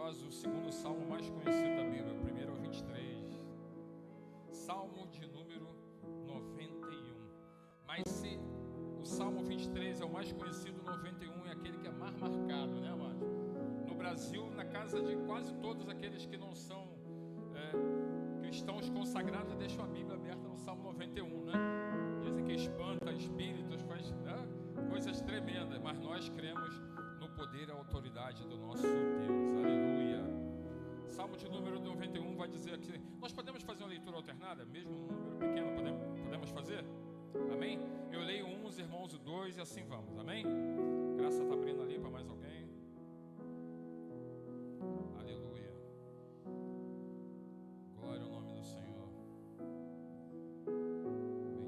nós o segundo salmo mais conhecido da Bíblia, o primeiro ao 23. Salmo de número 91. Mas se o Salmo 23 é o mais conhecido, o 91 é aquele que é mais marcado, né, amado? No Brasil, na casa de quase todos aqueles que não são cristãos consagrados, deixam a Bíblia aberta no Salmo 91, né? Dizem que espanta espíritos, faz coisas tremendas, mas nós cremos no poder e autoridade do nosso Deus. Aleluia. Salmo de número 91 vai dizer aqui. Nós podemos fazer uma leitura alternada, mesmo um número pequeno, podemos fazer? Amém? Eu leio um, os irmãos o 2 e assim vamos, amém? Graça está abrindo ali para mais alguém. Aleluia. Glória ao nome do Senhor.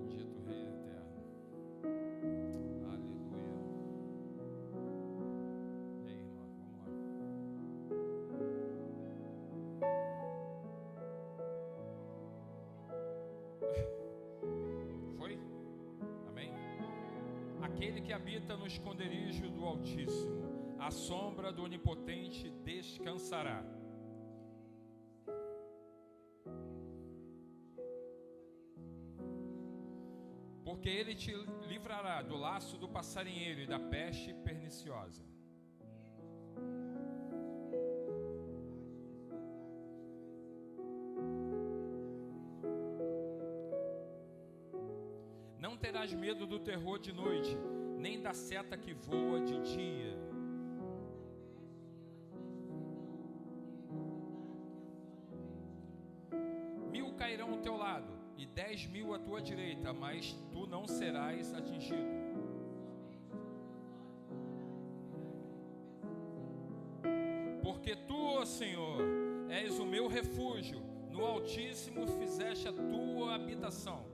Bendito Rei Eterno. Aleluia. E aí, irmã, vamos lá. Foi? Amém? Aquele que habita no esconderijo do Altíssimo, à sombra do Onipotente descansará. Porque ele te livrará do laço do passarinheiro e da peste perniciosa. Não terás medo do terror de noite, nem da seta que voa de dia. Mil cairão ao teu lado e 10.000 à tua direita, mas tu não serás atingido. Porque tu, ó Senhor, és o meu refúgio, no Altíssimo fizeste a tua habitação.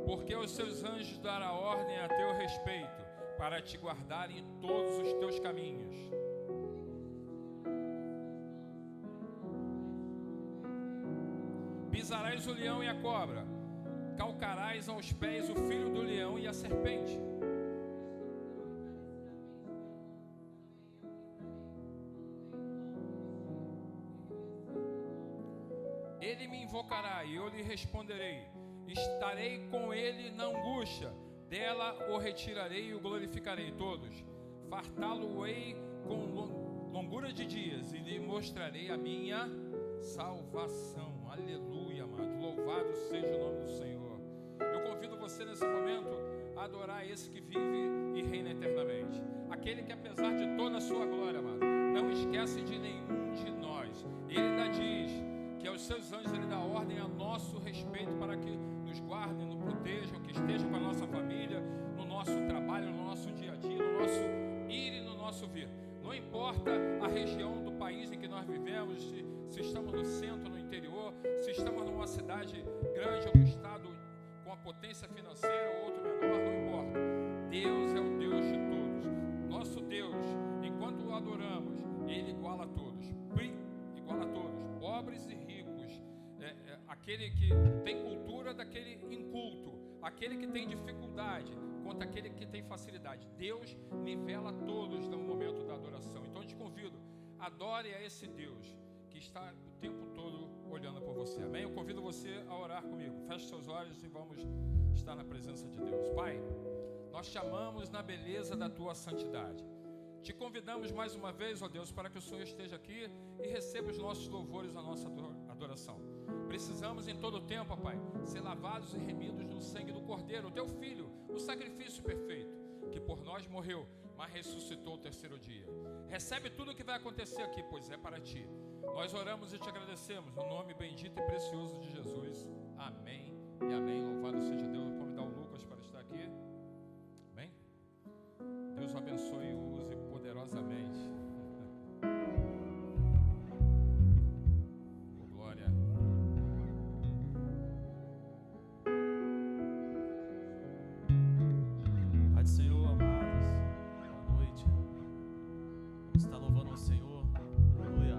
Porque aos seus anjos dará ordem a teu respeito, para te guardarem em todos os teus caminhos. Pisarás o leão e a cobra, calcarás aos pés o filho do leão e a serpente. Ele me invocará e eu lhe responderei. Estarei com ele na angústia, dela o retirarei e o glorificarei. Todos, fartá-lo-ei com longura de dias e lhe mostrarei a minha salvação. Aleluia, amado. Louvado seja o nome do Senhor. Eu convido você nesse momento a adorar esse que vive e reina eternamente. Aquele que, apesar de toda a sua glória, amado, não esquece de nenhum de nós. Ele ainda diz que aos seus anjos ele dá ordem a nosso respeito para que nos guardem, nos protejam, que estejam com a nossa família, no nosso trabalho, no nosso dia a dia, no nosso ir e no nosso vir. Não importa a região do país em que nós vivemos, se estamos no centro, no interior, se estamos numa cidade grande ou no estado com a potência financeira ou outro menor, não importa. Deus é o Deus de todos. Nosso Deus, enquanto o adoramos, Ele iguala a todos. Iguala a todos, pobres e ricos, aquele que tem cultura daquele inculto, aquele que tem dificuldade contra aquele que tem facilidade. Deus nivela todos no momento da adoração. Então eu te convido, adore a esse Deus que está o tempo todo olhando por você. Amém? Eu convido você a orar comigo. Feche seus olhos e vamos estar na presença de Deus. Pai, nós te amamos na beleza da tua santidade. Te convidamos mais uma vez, ó Deus, para que o Senhor esteja aqui e receba os nossos louvores, a nossa adoração. Precisamos em todo o tempo, ó Pai, ser lavados e remidos no sangue do Cordeiro, o teu Filho, o sacrifício perfeito, que por nós morreu, mas ressuscitou o terceiro dia. Recebe tudo o que vai acontecer aqui, pois é para ti. Nós oramos e te agradecemos, no nome bendito e precioso de Jesus. Amém e amém. Louvado seja Deus. Vou convidar o Lucas para estar aqui. Amém? Deus o abençoe e o use poderosamente. Oh, glória. Pai do Senhor, amados, boa noite. Vamos estar louvando o Senhor. Aleluia.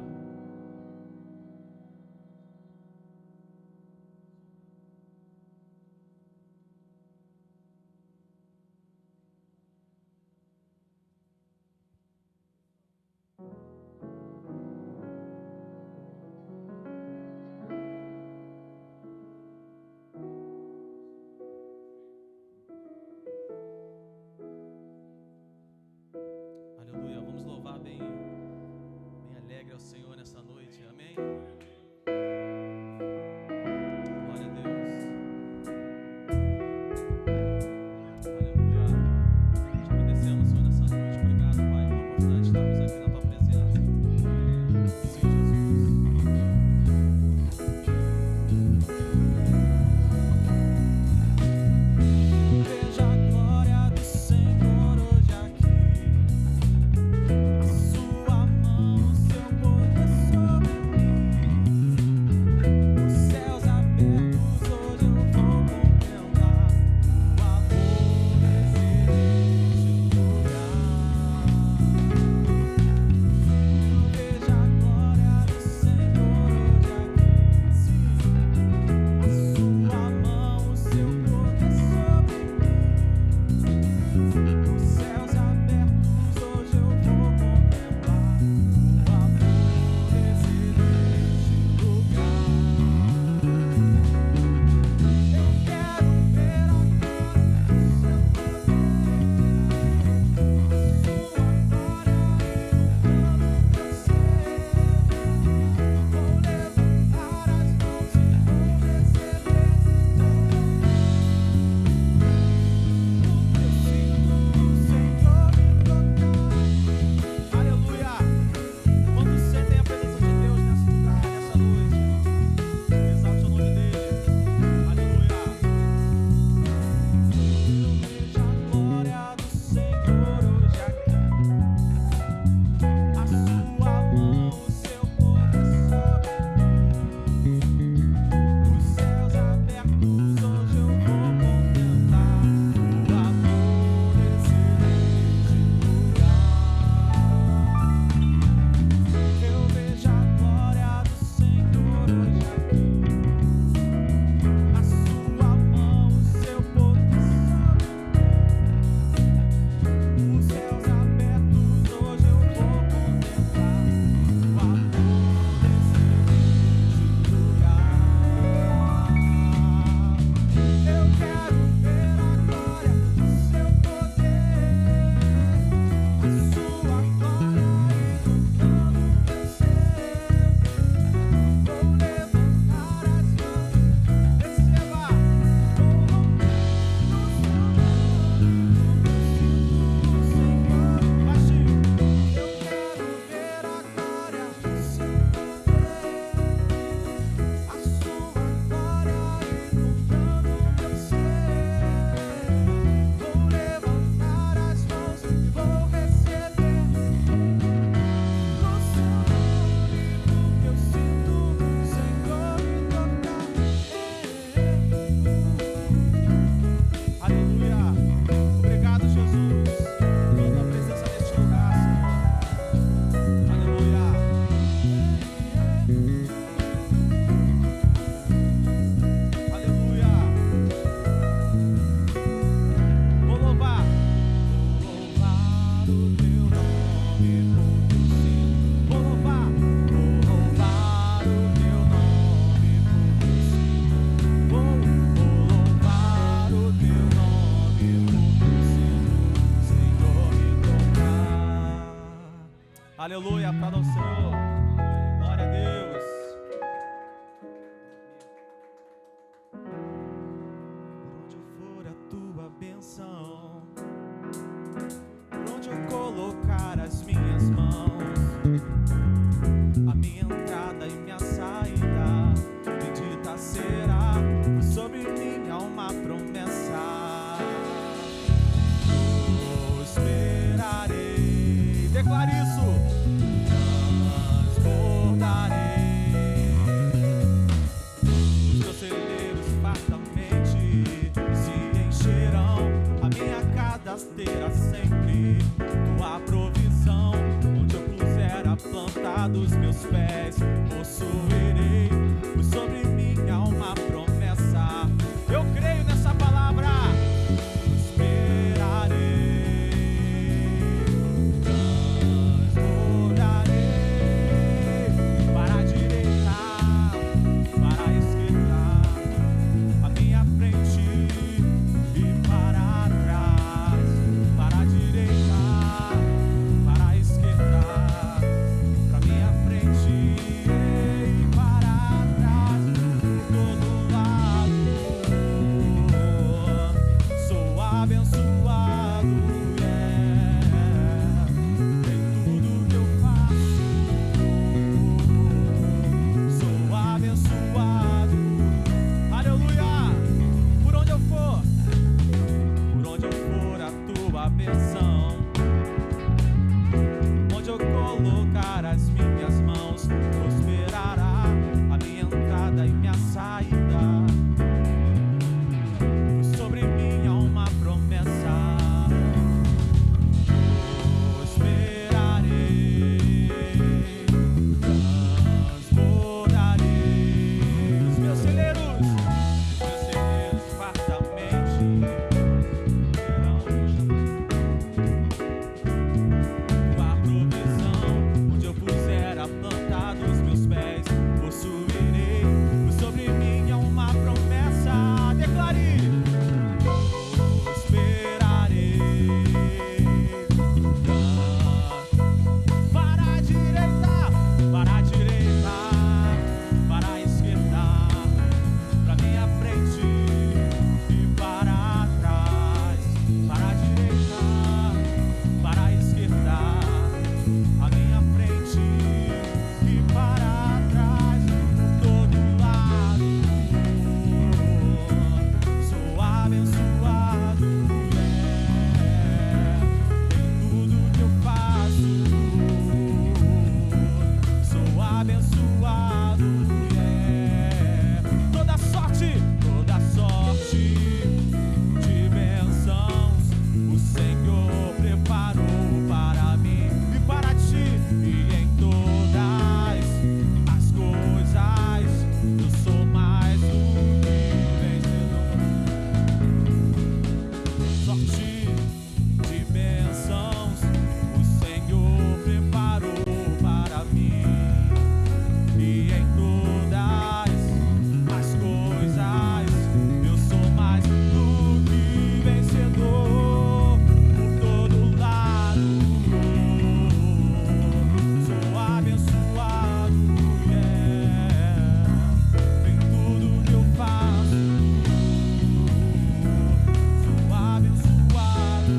Aleluia, aplauda ao Senhor. Glória a Deus. Por onde eu for a tua bênção, por onde eu colocar as minhas mãos, a minha entrada e minha saída, bendita será, sobre mim há uma promessa. Eu esperarei, declare isso. Terá sempre tua provisão, onde eu puser a planta dos meus pés, possuirei, pois sobre mim há uma promessa. Eu creio nessa palavra. Esperarei, transbordarei, para a direita, para a esquerda, a minha frente e para trás, para a direita, para a esquerda, para minha frente e para trás, por todo lado. Sou abençoado, em tudo que eu faço. Sou abençoado, aleluia. Por onde eu for a tua bênção, onde eu colocar as minhas mãos, prosperará a minha entrada e minha saída, pois sobre mim há uma promessa. Eu esperarei, transbordarei os meus celeiros fartamente. Tua provisão, onde eu puser a planta dos meus pés, possuirei, pois sobre mim há uma promessa. Declare. Eu esperarei, para a direita, para a direita, para a esquerda, para minha frente e para trás, para a direita, para a esquerda, a minha frente e para trás, por todo lado. Sou abençoado, em tudo que eu faço. Sou abençoado, toda sorte de bênçãos o Senhor preparou para mim e para ti, e em todas as coisas eu sou mais do que vencedor. Sorte de bênçãos o Senhor preparou para mim, e em todas as coisas eu sou mais do que vencedor. Por todo lado sou abençoado, em tudo que eu faço. Sou abençoado,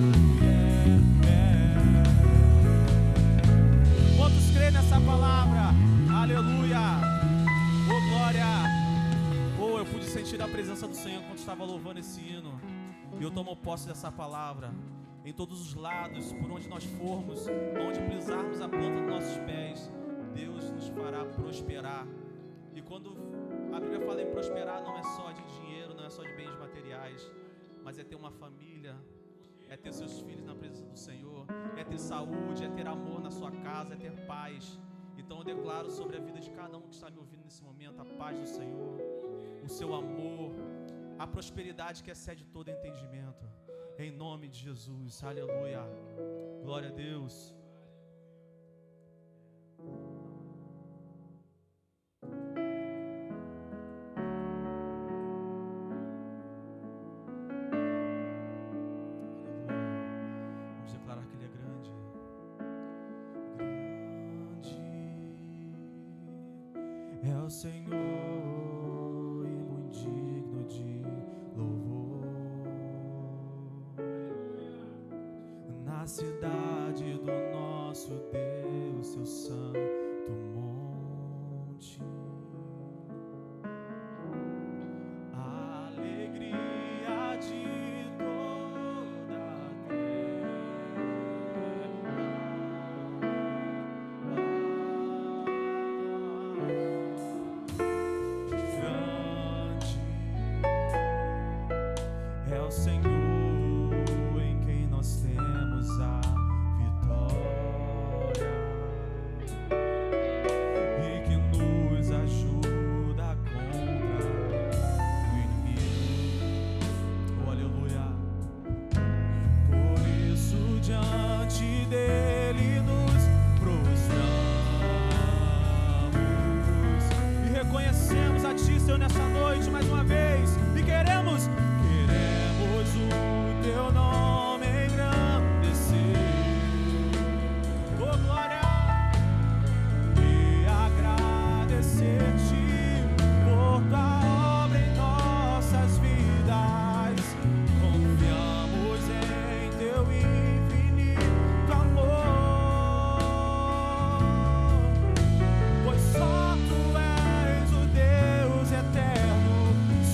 Quantos creem nessa palavra? Aleluia, oh glória. Oh, eu pude sentir a presença do Senhor quando estava louvando esse hino. E eu tomo posse dessa palavra. Em todos os lados, por onde nós formos, onde pisarmos a planta dos nossos pés, Deus nos fará prosperar. E quando a Bíblia fala em prosperar, não é só de dinheiro, não é só de bens materiais, mas é ter uma família, é ter seus filhos na presença do Senhor, é ter saúde, é ter amor na sua casa, é ter paz. Então eu declaro sobre a vida de cada um que está me ouvindo nesse momento a paz do Senhor, o seu amor, a prosperidade que excede todo entendimento, em nome de Jesus. Aleluia, glória a Deus. Vamos declarar que Ele é grande. o Senhor e muito digno de louvor. Na cidade do nosso Deus, seu santo monte. A alegria de toda a terra. É o Senhor em quem nós temos a vitória e que nos ajuda contra o inimigo. Oh, aleluia. Por isso diante dele nos prostramos e reconhecemos a Ti, Senhor, nessa noite mais uma vez, e queremos o Teu nome engrandecer. Oh, glória! E agradecer-Te por Tua obra em nossas vidas. Confiamos em Teu infinito amor, pois só Tu és o Deus eterno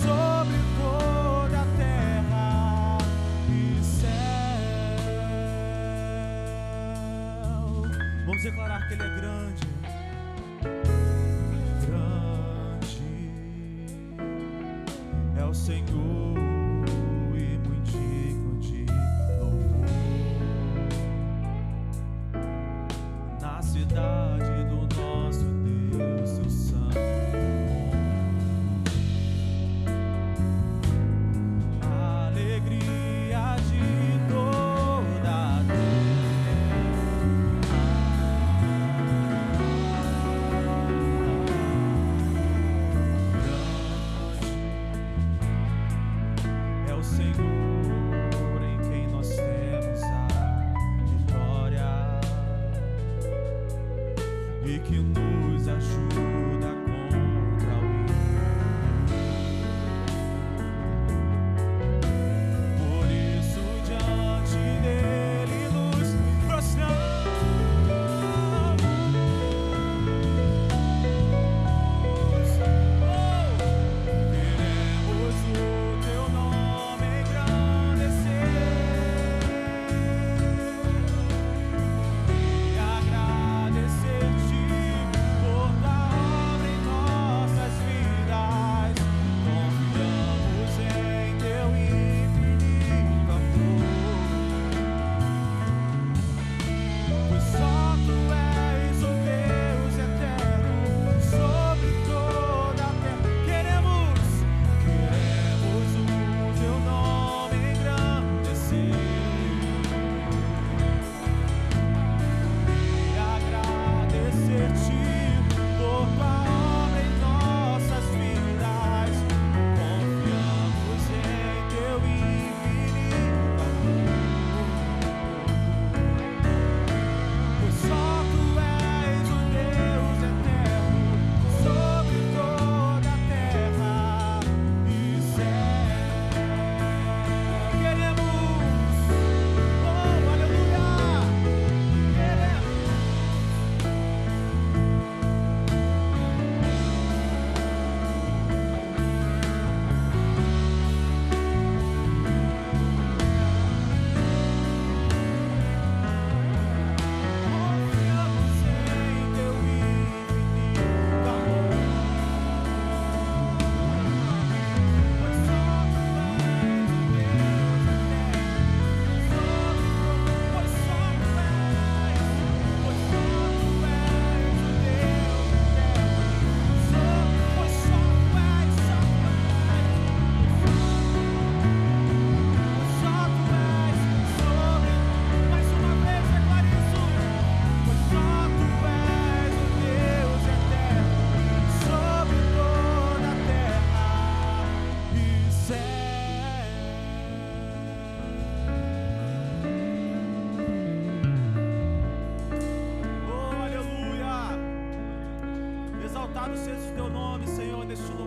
sobre toda a terra e céu. Vamos declarar que Ele é grande. Grande é o Senhor e muito digno de louvor. Na cidade do nosso Deus, seu santo monte. A alegria de toda a terra.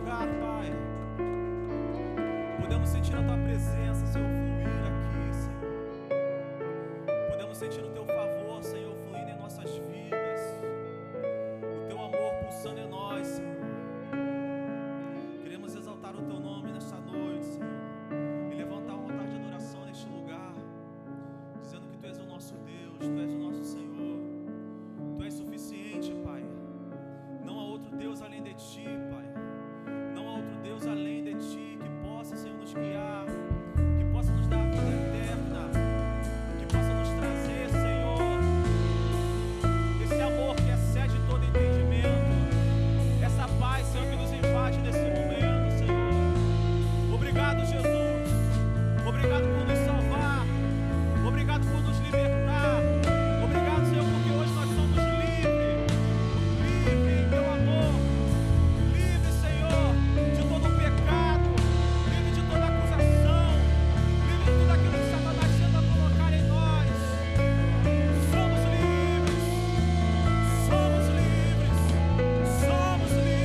lugar, Pai. Podemos sentir a Tua presença, Senhor, fluir aqui, Senhor. Podemos sentir o Teu favor, Senhor, fluindo em nossas vidas. O Teu amor pulsando em nós, Senhor. Queremos exaltar o Teu nome nesta noite, Senhor, e levantar um altar de adoração neste lugar, dizendo que Tu és o nosso Deus, Tu és o nosso Senhor. Tu és suficiente, Pai. Não há outro Deus além de Ti, Pai. Não há outro Deus além de Ti que possa, Senhor, nos guiar, que possa nos dar a vida eterna, que possa nos trazer, Senhor, esse amor que excede todo entendimento, essa paz, Senhor, que nos invade nesse momento, Senhor. Obrigado, Jesus. Obrigado por nos salvar. Obrigado por nos libertar. Obrigado, Senhor, porque hoje nós somos livres. Livre em Teu amor. Livre, Senhor, de todo o pecado. Livre de toda acusação. Livre de tudo aquilo que Satanás tenta colocar em nós. Somos livres. Somos livres. Somos livres.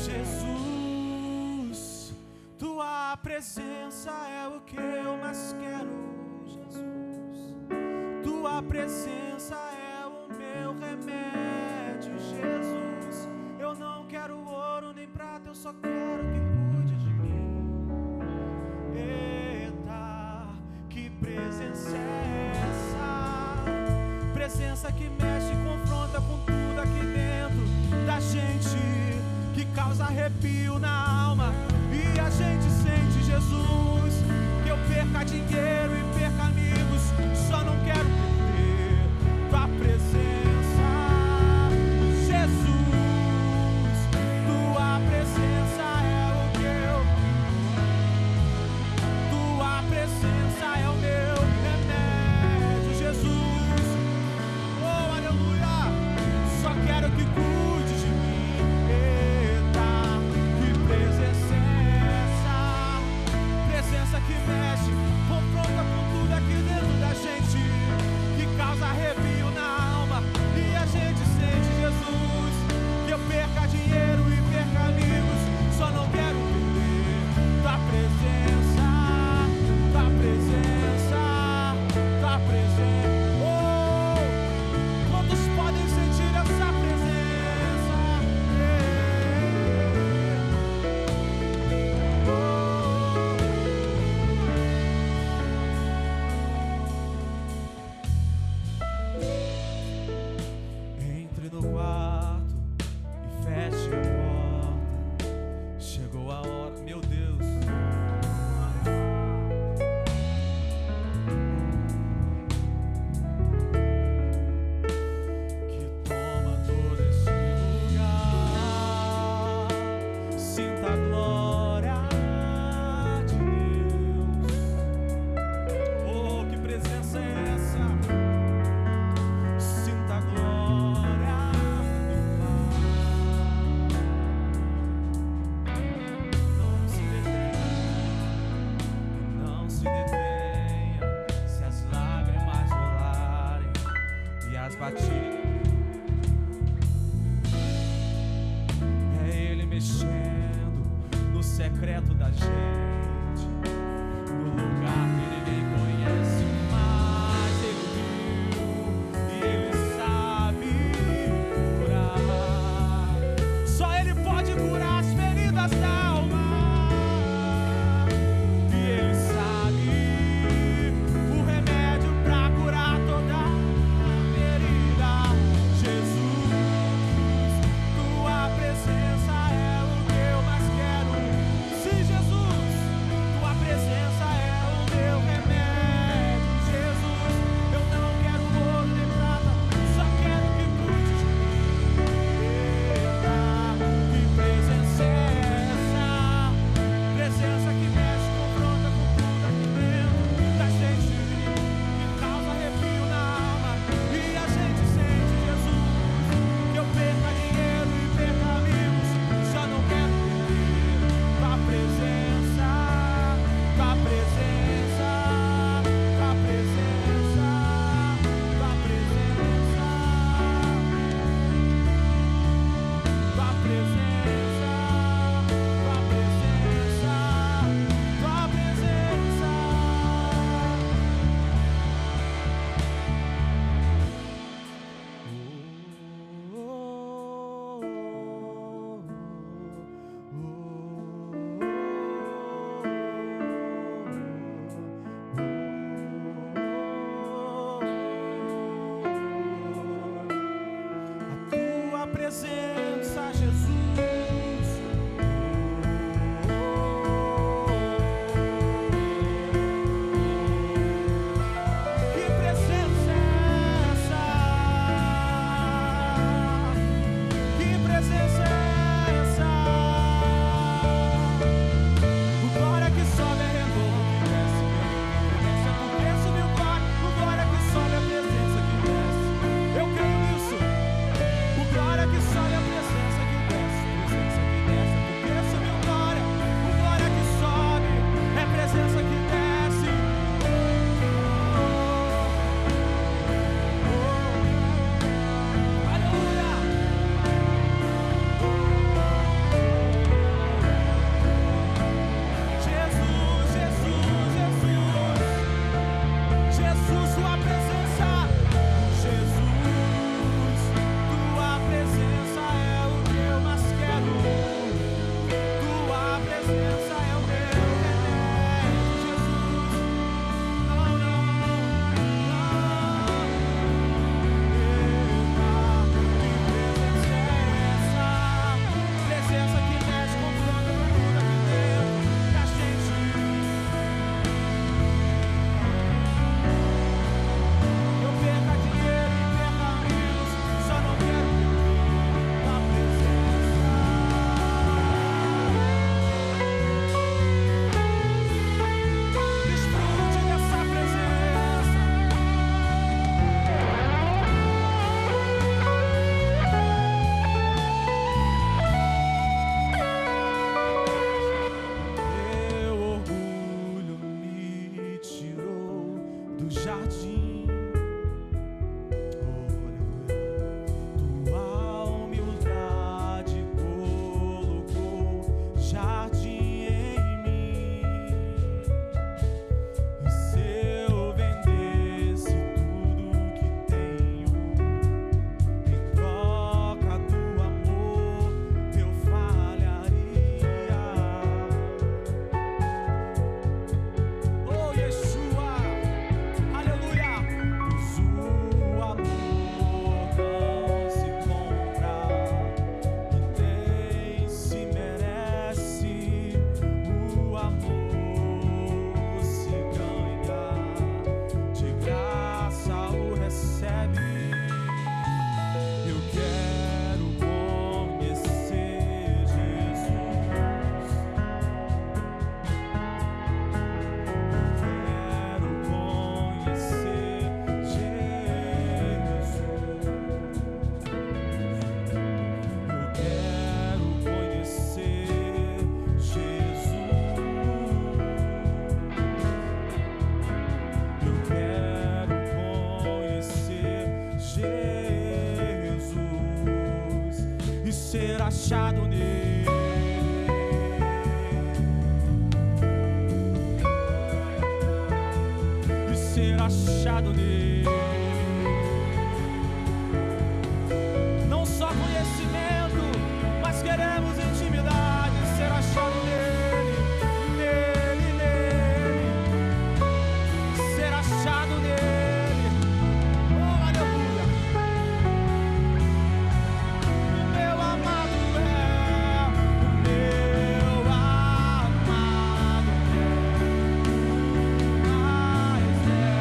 Jesus, Tua presença é o que eu mais quero, Jesus. Tua presença é o meu remédio, Jesus. Eu não quero ouro nem prata, eu só quero que cuide de mim. Eita, que presença é essa? Presença que mexe e confronta com tudo aqui dentro da gente, que causa arrepio na alma. E a gente sente, Jesus, que eu perca dinheiro e perca amigos, só não quero perder Tua presença. Jesus, Tua presença é o que eu... Tua presença é o meu remédio, Jesus. Oh, aleluia. Só quero que cuide de mim. Eita, que presença é essa? Presença que mexe, confronta com tudo aqui dentro da gente, que causa arrepio na alma. E a gente sente, Jesus, que eu perca dinheiro e perca amigos, só não quero perder Tua presença, Tua presença, Tua presença. Oh, quantos podem sentir essa presença? Entre no quarto e feche a porta. Chegou a hora, meu Deus. Que toma todo esse lugar. Sinta a glória de Deus. Oh, que presença é essa? Sinta a glória do Pai. Não se detenha, se as lágrimas rolarem e as batidas. É Ele mexendo no secreto da gente, no lugar que ninguém conhece, mas Ele viu e Ele sabe curar. Só Ele pode curar as feridas da alma. E Ele sabe o remédio pra curar toda ferida. Jesus, Tua presença é o que eu mais quero. Sim, Jesus. achado nele. Não só conhecimento, mas queremos intimidade, ser achado nele, nele, nele, ser achado nele. Oh, aleluia. O meu amado é, o meu amado é, mas é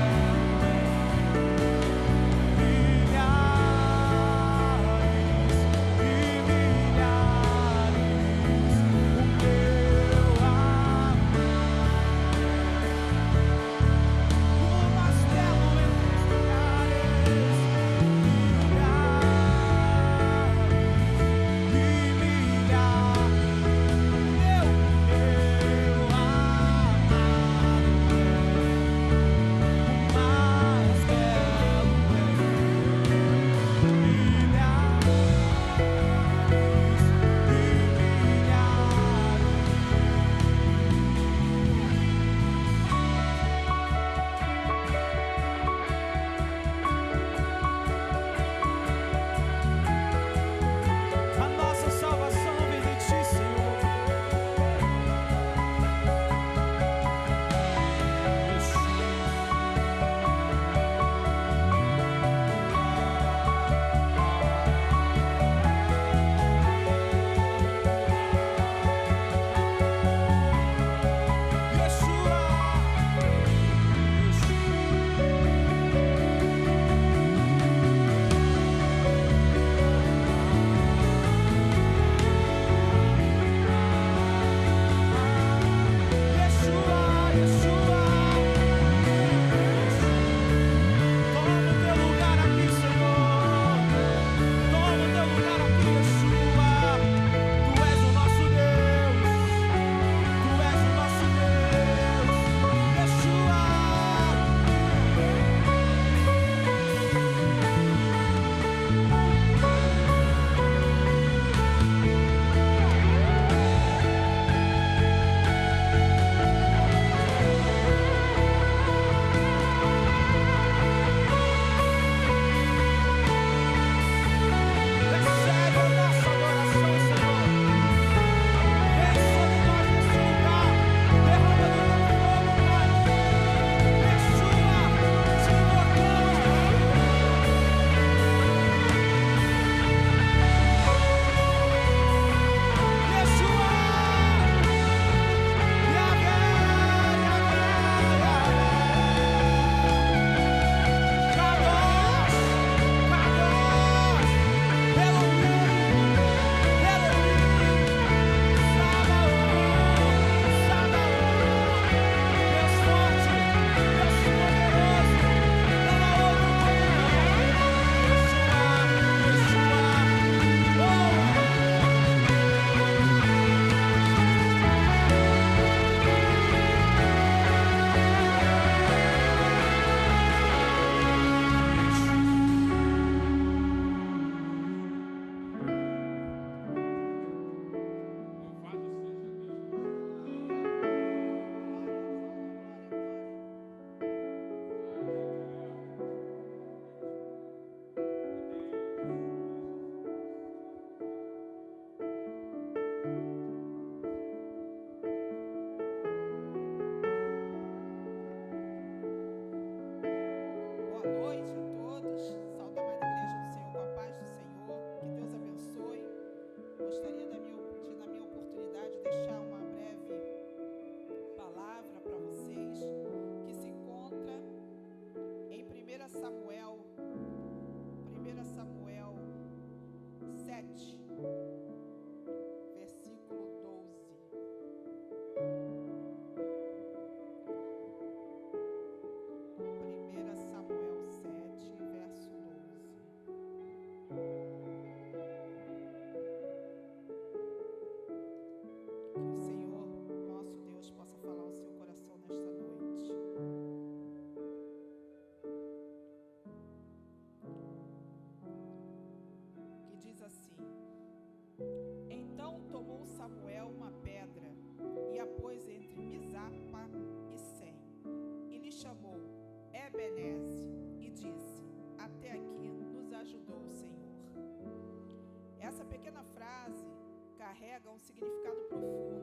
carrega um significado profundo.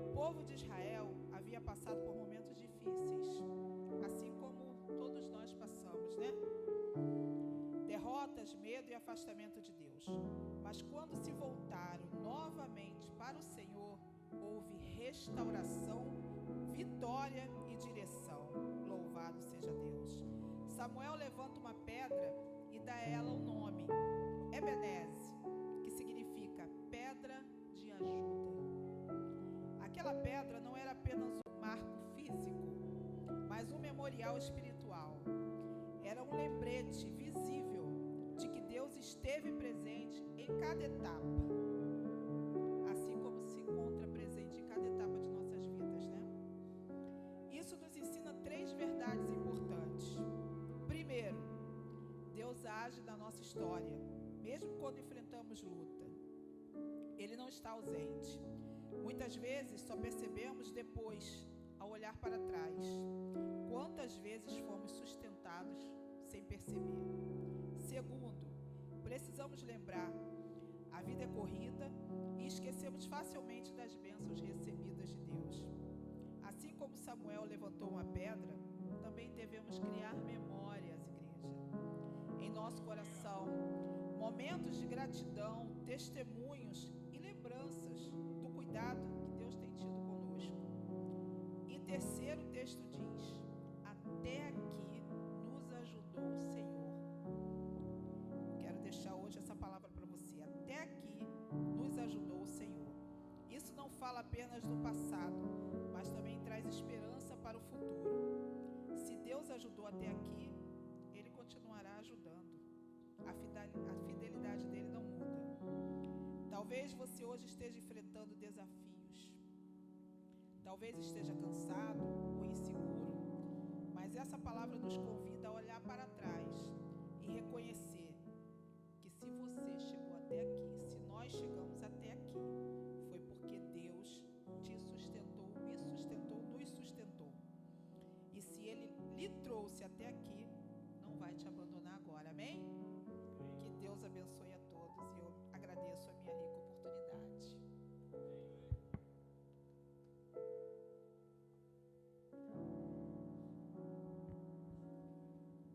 O povo de Israel havia passado por momentos difíceis, assim como todos nós passamos, né? Derrotas, medo e afastamento de Deus. Mas quando se voltaram novamente para o Senhor, houve restauração, vitória e direção. Louvado seja Deus. Samuel levanta uma pedra e dá a ela o nome Ebeneze, que significa pedra de ajuda. Aquela pedra não era apenas um marco físico, mas um memorial espiritual. Era um lembrete visível de que Deus esteve presente em cada etapa, assim como se encontra presente em cada etapa de nossas vidas, né? Isso nos ensina 3 verdades importantes. Primeiro, Deus age na nossa história, mesmo quando enfrentamos luta. Ele não está ausente. Muitas vezes só percebemos depois, ao olhar para trás. Quantas vezes fomos sustentados sem perceber? Segundo, precisamos lembrar, a vida é corrida e esquecemos facilmente das bênçãos recebidas de Deus. Assim como Samuel levantou uma pedra, também devemos criar memórias, igreja, em nosso coração, momentos de gratidão, testemunhos e lembranças do cuidado que Deus tem tido conosco. E terceiro, o texto diz: até aqui nos ajudou o Senhor. Quero deixar hoje essa palavra para você. Até aqui nos ajudou o Senhor. Isso não fala apenas do passado, mas também traz esperança para o futuro. Se Deus ajudou até aqui, Ele continuará ajudando. A fidelidade dele não muda. Talvez você hoje esteja enfrentando desafios. Talvez esteja cansado ou inseguro. Mas essa palavra nos convida a olhar para trás e reconhecer que se você chegou até aqui, se nós chegamos até aqui, foi porque Deus te sustentou, me sustentou, nos sustentou. E se Ele lhe trouxe até aqui, não vai te abandonar agora, amém? Que Deus abençoe a todos e eu agradeço a minha rica oportunidade.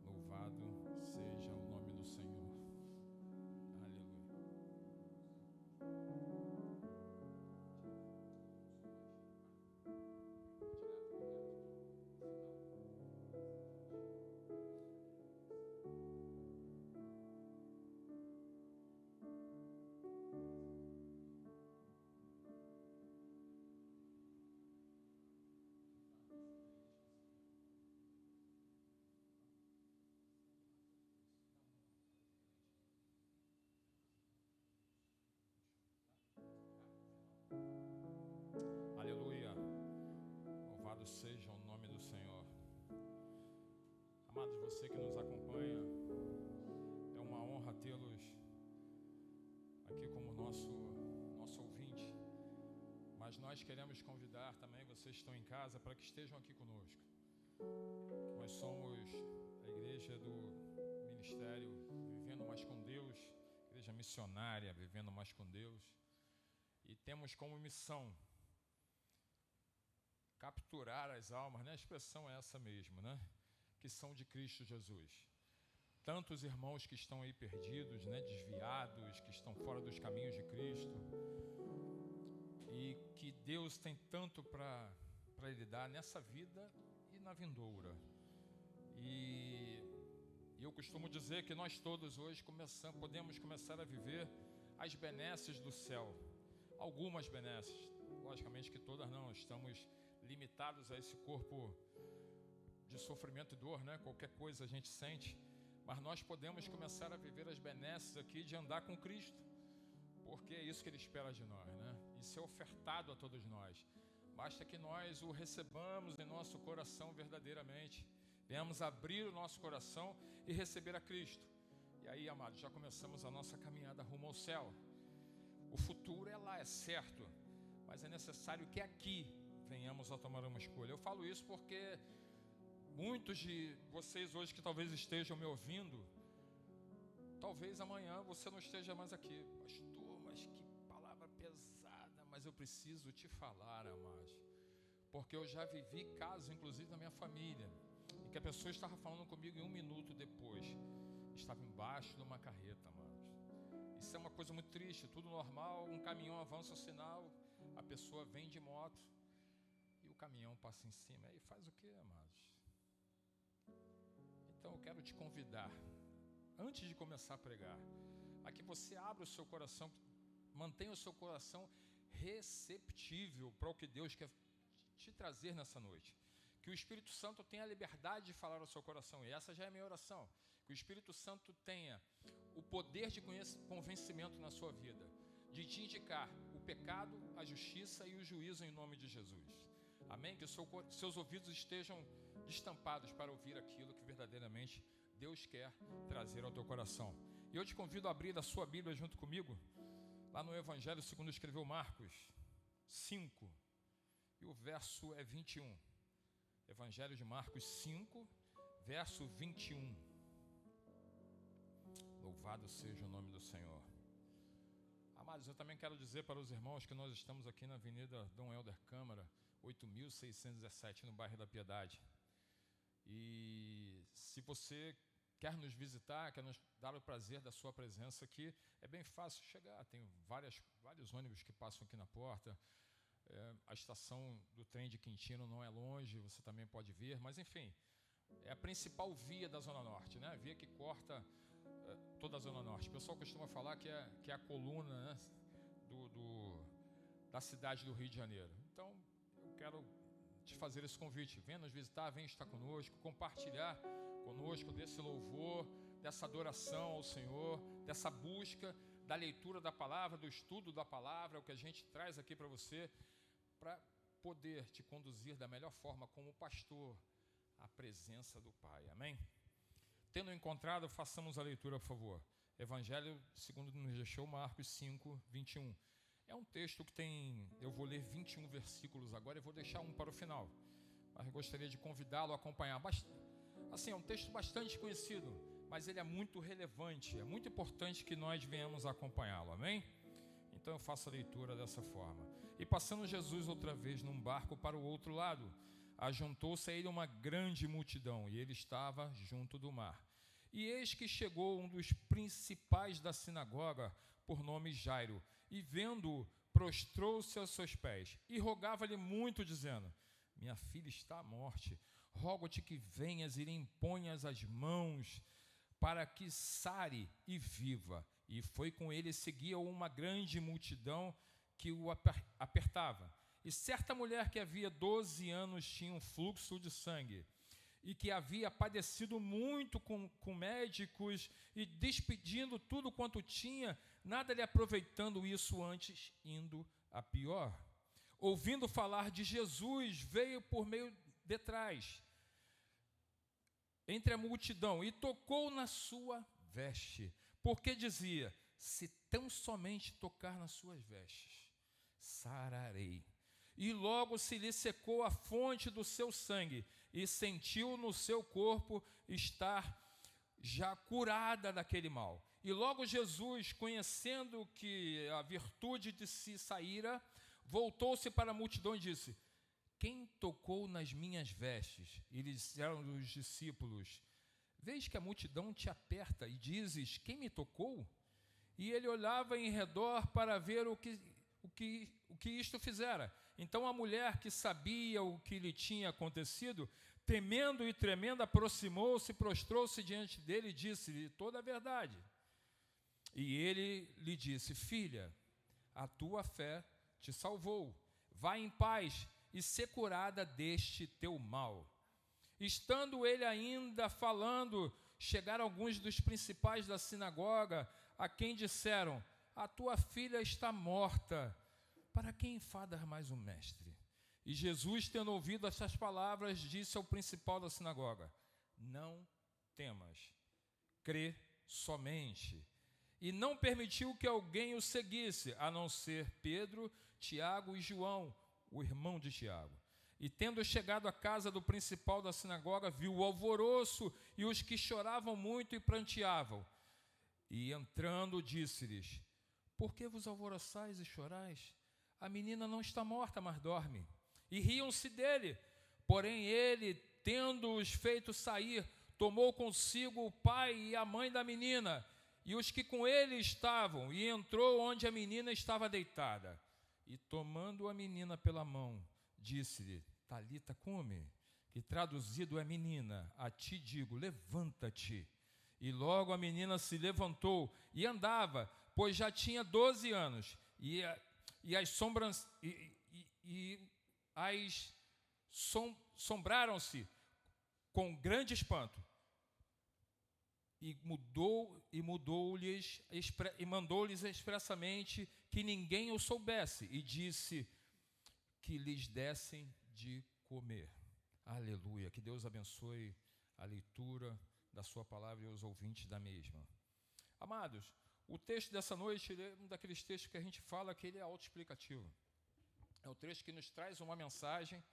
Louvado seja o nome do Senhor. Aleluia. Aleluia. Louvado seja o nome do Senhor. Amados, você que nos acompanha, é uma honra tê-los aqui como nosso ouvinte. Mas nós queremos convidar também vocês que estão em casa para que estejam aqui conosco. Nós somos a igreja do ministério Vivendo Mais com Deus, igreja missionária Vivendo Mais com Deus. E temos como missão capturar as almas, né? A expressão é essa mesmo, né? Que são de Cristo Jesus. Tantos irmãos que estão aí perdidos, né? Desviados, que estão fora dos caminhos de Cristo. E que Deus tem tanto para Ele dar nessa vida e na vindoura. E eu costumo dizer que nós todos hoje podemos começar a viver as benesses do céu. Algumas benesses, logicamente que todas não, estamos limitados a esse corpo de sofrimento e dor, né? Qualquer coisa a gente sente, mas nós podemos começar a viver as benesses aqui de andar com Cristo, porque é isso que Ele espera de nós, né? Isso é ofertado a todos nós. Basta que nós o recebamos em nosso coração verdadeiramente, venhamos abrir o nosso coração e receber a Cristo. E aí, amados, já começamos a nossa caminhada rumo ao céu. O futuro é lá, é certo, mas é necessário que aqui venhamos a tomar uma escolha. Eu falo isso porque muitos de vocês hoje que talvez estejam me ouvindo, talvez amanhã você não esteja mais aqui. Pastor, mas que palavra pesada. eu preciso te falar, amados, porque eu já vivi casos, inclusive na minha família, em que a pessoa estava falando comigo e 1 minuto depois estava embaixo de uma carreta, amados. Isso é uma coisa muito triste, tudo normal, um caminhão avança o sinal, a pessoa vem de moto e o caminhão passa em cima. E faz o que, amados? Então eu quero te convidar, antes de começar a pregar, a que você abra o seu coração, mantenha o seu coração receptível para o que Deus quer te trazer nessa noite. Que o Espírito Santo tenha a liberdade de falar ao seu coração, e essa já é a minha oração. Que o Espírito Santo tenha o poder de convencimento na sua vida, de te indicar o pecado, a justiça e o juízo em nome de Jesus. Amém? Que seus ouvidos estejam destampados para ouvir aquilo que verdadeiramente Deus quer trazer ao teu coração. E eu te convido a abrir a sua Bíblia junto comigo, lá no Evangelho segundo escreveu Marcos 5, e o verso é 21. Evangelho de Marcos 5, verso 21. Louvado seja o nome do Senhor. Amados, eu também quero dizer para os irmãos que nós estamos aqui na Avenida Dom Helder Câmara, 8.617, no bairro da Piedade. E se você quer nos visitar, quer nos dar o prazer da sua presença aqui, é bem fácil chegar. Tem vários ônibus que passam aqui na porta. A estação do trem de Quintino não é longe, você também pode vir. Mas, enfim, é a principal via da Zona Norte, né? A via que corta toda a Zona Norte. O pessoal costuma falar que é a coluna, né, da cidade do Rio de Janeiro. Então, eu quero te fazer esse convite. Venha nos visitar, venha estar conosco, compartilhar conosco desse louvor, dessa adoração ao Senhor, dessa busca da leitura da palavra, do estudo da palavra, o que a gente traz aqui para você, para poder te conduzir da melhor forma como pastor à presença do Pai. Amém? Tendo encontrado, façamos a leitura, por favor. Evangelho segundo nos deixou Marcos 5, 21. É um texto que tem, eu vou ler 21 versículos agora e vou deixar um para o final. Mas eu gostaria de convidá-lo a acompanhar. Assim, é um texto bastante conhecido, mas ele é muito relevante, é muito importante que nós venhamos a acompanhá-lo, amém? Então eu faço a leitura dessa forma. E passando Jesus outra vez num barco para o outro lado, ajuntou-se a ele uma grande multidão, e ele estava junto do mar. E eis que chegou um dos principais da sinagoga, por nome Jairo, e vendo-o, prostrou-se aos seus pés, e rogava-lhe muito, dizendo: minha filha está à morte, rogo-te que venhas e lhe imponhas as mãos, para que sare e viva. E foi com ele, seguia uma grande multidão que o apertava. E certa mulher que havia 12 anos tinha um fluxo de sangue, e que havia padecido muito com médicos, e despedindo tudo quanto tinha, nada lhe aproveitando isso, antes indo a pior. Ouvindo falar de Jesus, veio por meio de trás, entre a multidão, e tocou na sua veste, porque dizia: se tão somente tocar nas suas vestes, sararei. E logo se lhe secou a fonte do seu sangue, e sentiu no seu corpo estar já curada daquele mal. E logo Jesus, conhecendo que a virtude de si saíra, voltou-se para a multidão e disse: quem tocou nas minhas vestes? E lhe disseram os discípulos: vês que a multidão te aperta e dizes: quem me tocou? E ele olhava em redor para ver o que isto fizera. Então a mulher, que sabia o que lhe tinha acontecido, temendo e tremendo, aproximou-se, prostrou-se diante dele e disse-lhe toda a verdade. E ele lhe disse: filha, a tua fé te salvou. Vai em paz e ser curada deste teu mal. Estando ele ainda falando, chegaram alguns dos principais da sinagoga, a quem disseram: a tua filha está morta, para que enfadas mais o mestre? E Jesus, tendo ouvido estas palavras, disse ao principal da sinagoga: não temas, crê somente. E não permitiu que alguém o seguisse, a não ser Pedro, Tiago e João, o irmão de Tiago. E tendo chegado à casa do principal da sinagoga, viu o alvoroço e os que choravam muito e pranteavam. E entrando, disse-lhes: por que vos alvoroçais e chorais? a menina não está morta, mas dorme. E riam-se dele. Porém ele, tendo-os feito sair, tomou consigo o pai e a mãe da menina e os que com ele estavam, e entrou onde a menina estava deitada. E tomando a menina pela mão, disse-lhe: Talita cumi, que traduzido é menina, a ti digo, levanta-te. E logo a menina se levantou e andava, pois já tinha 12 anos, e sombraram-se com grande espanto. E mandou-lhes expressamente que ninguém o soubesse, e disse que lhes dessem de comer. Aleluia, que Deus abençoe a leitura da sua palavra e os ouvintes da mesma. Amados, o texto dessa noite é um daqueles textos que a gente fala que ele é autoexplicativo. É um texto que nos traz uma mensagem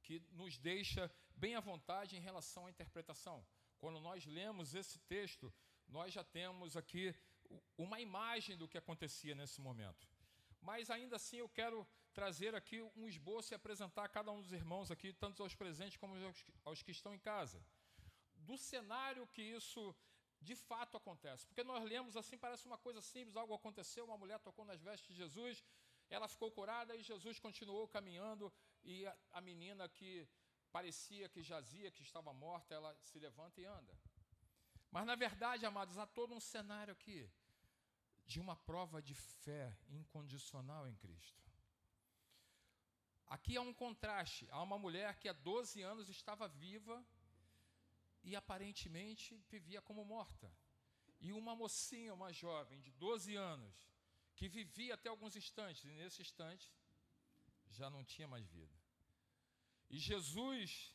que nos deixa bem à vontade em relação à interpretação. Quando nós lemos esse texto, nós já temos aqui uma imagem do que acontecia nesse momento. Mas ainda assim eu quero trazer aqui um esboço e apresentar a cada um dos irmãos aqui, tanto aos presentes como aos que estão em casa, do cenário que isso de fato acontece. Porque nós lemos assim, parece uma coisa simples, algo aconteceu, uma mulher tocou nas vestes de Jesus, ela ficou curada e Jesus continuou caminhando e a menina que parecia que jazia, que estava morta, ela se levanta e anda. Mas, na verdade, amados, há todo um cenário aqui de uma prova de fé incondicional em Cristo. Aqui há um contraste. Há uma mulher que há 12 anos estava viva e aparentemente vivia como morta. E uma mocinha, uma jovem de 12 anos, que vivia até alguns instantes, e nesse instante já não tinha mais vida. E Jesus,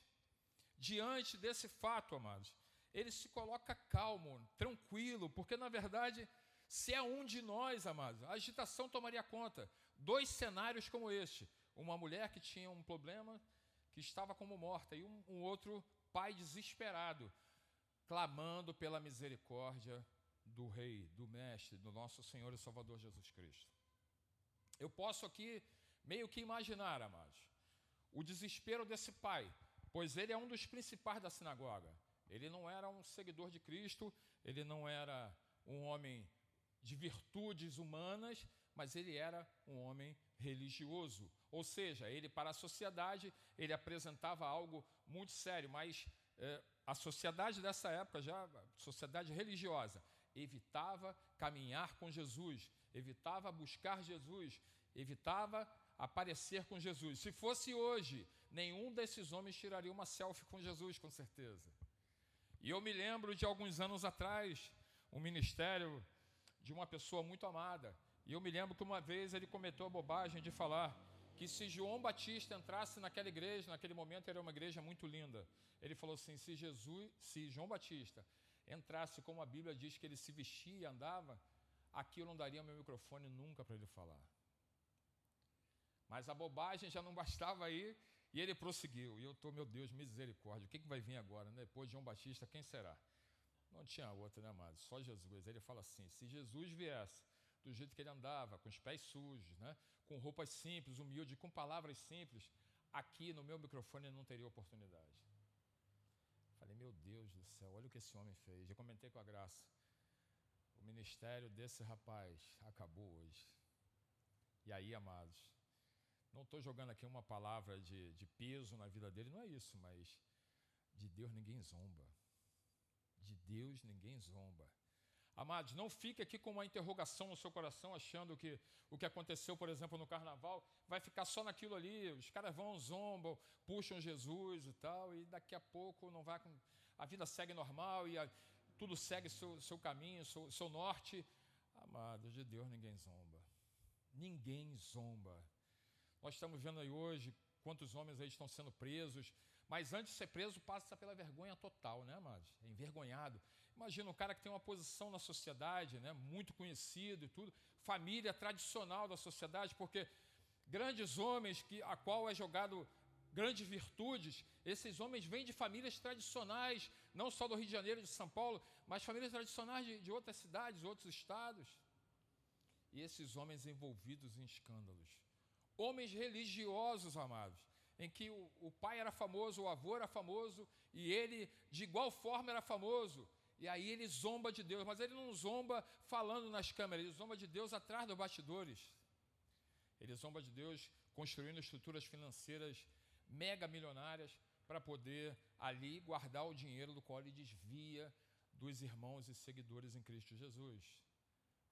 diante desse fato, amados, ele se coloca calmo, tranquilo, porque na verdade, se é um de nós, amados, a agitação tomaria conta. 2 cenários como este: uma mulher que tinha um problema, que estava como morta, e um outro pai desesperado, clamando pela misericórdia do Rei, do Mestre, do nosso Senhor e Salvador Jesus Cristo. Eu posso aqui meio que imaginar, amados, o desespero desse pai, pois ele é um dos principais da sinagoga. Ele não era um seguidor de Cristo, ele não era um homem de virtudes humanas, mas ele era um homem religioso. Ou seja, ele para a sociedade, ele apresentava algo muito sério, mas a sociedade dessa época, já a sociedade religiosa, evitava caminhar com Jesus, evitava buscar Jesus, evitava aparecer com Jesus. Se fosse hoje, nenhum desses homens tiraria uma selfie com Jesus, com certeza. E eu me lembro de alguns anos atrás, um ministério de uma pessoa muito amada, e eu me lembro que uma vez ele cometeu a bobagem de falar que se João Batista entrasse naquela igreja, naquele momento era uma igreja muito linda, ele falou assim: se João Batista entrasse como a Bíblia diz que ele se vestia e andava, aqui eu não daria meu microfone nunca para ele falar. Mas a bobagem já não bastava aí, e ele prosseguiu. E eu estou, meu Deus, misericórdia, o que vai vir agora, né? Depois de João Batista, quem será? Não tinha outro, né, amado? Só Jesus. Ele fala assim: se Jesus viesse do jeito que ele andava, com os pés sujos, né? Com roupas simples, humilde, com palavras simples, aqui no meu microfone eu não teria oportunidade. Falei, meu Deus do céu, olha o que esse homem fez. Eu comentei com a Graça: o ministério desse rapaz acabou hoje. E aí, amados, não estou jogando aqui uma palavra de peso na vida dele, não é isso, mas de Deus ninguém zomba. De Deus ninguém zomba. Amados, não fique aqui com uma interrogação no seu coração, achando que o que aconteceu, por exemplo, no carnaval, vai ficar só naquilo ali, os caras vão, zombam, puxam Jesus e tal, e daqui a pouco não vai, a vida segue normal e tudo segue seu caminho, seu norte. Amados, de Deus ninguém zomba. Ninguém zomba. Nós estamos vendo aí hoje quantos homens aí estão sendo presos, mas antes de ser preso passa pela vergonha total, né, amados? É envergonhado. Imagina um cara que tem uma posição na sociedade, né, muito conhecido e tudo, família tradicional da sociedade, porque grandes homens a qual é jogado grandes virtudes, esses homens vêm de famílias tradicionais, não só do Rio de Janeiro e de São Paulo, mas famílias tradicionais de outras cidades, outros estados. E esses homens envolvidos em escândalos. homens religiosos, amados, em que o pai era famoso, o avô era famoso, e ele, de igual forma, era famoso. E aí ele zomba de Deus, mas ele não zomba falando nas câmeras, ele zomba de Deus atrás dos bastidores. Ele zomba de Deus construindo estruturas financeiras mega milionárias para poder ali guardar o dinheiro do qual ele desvia dos irmãos e seguidores em Cristo Jesus.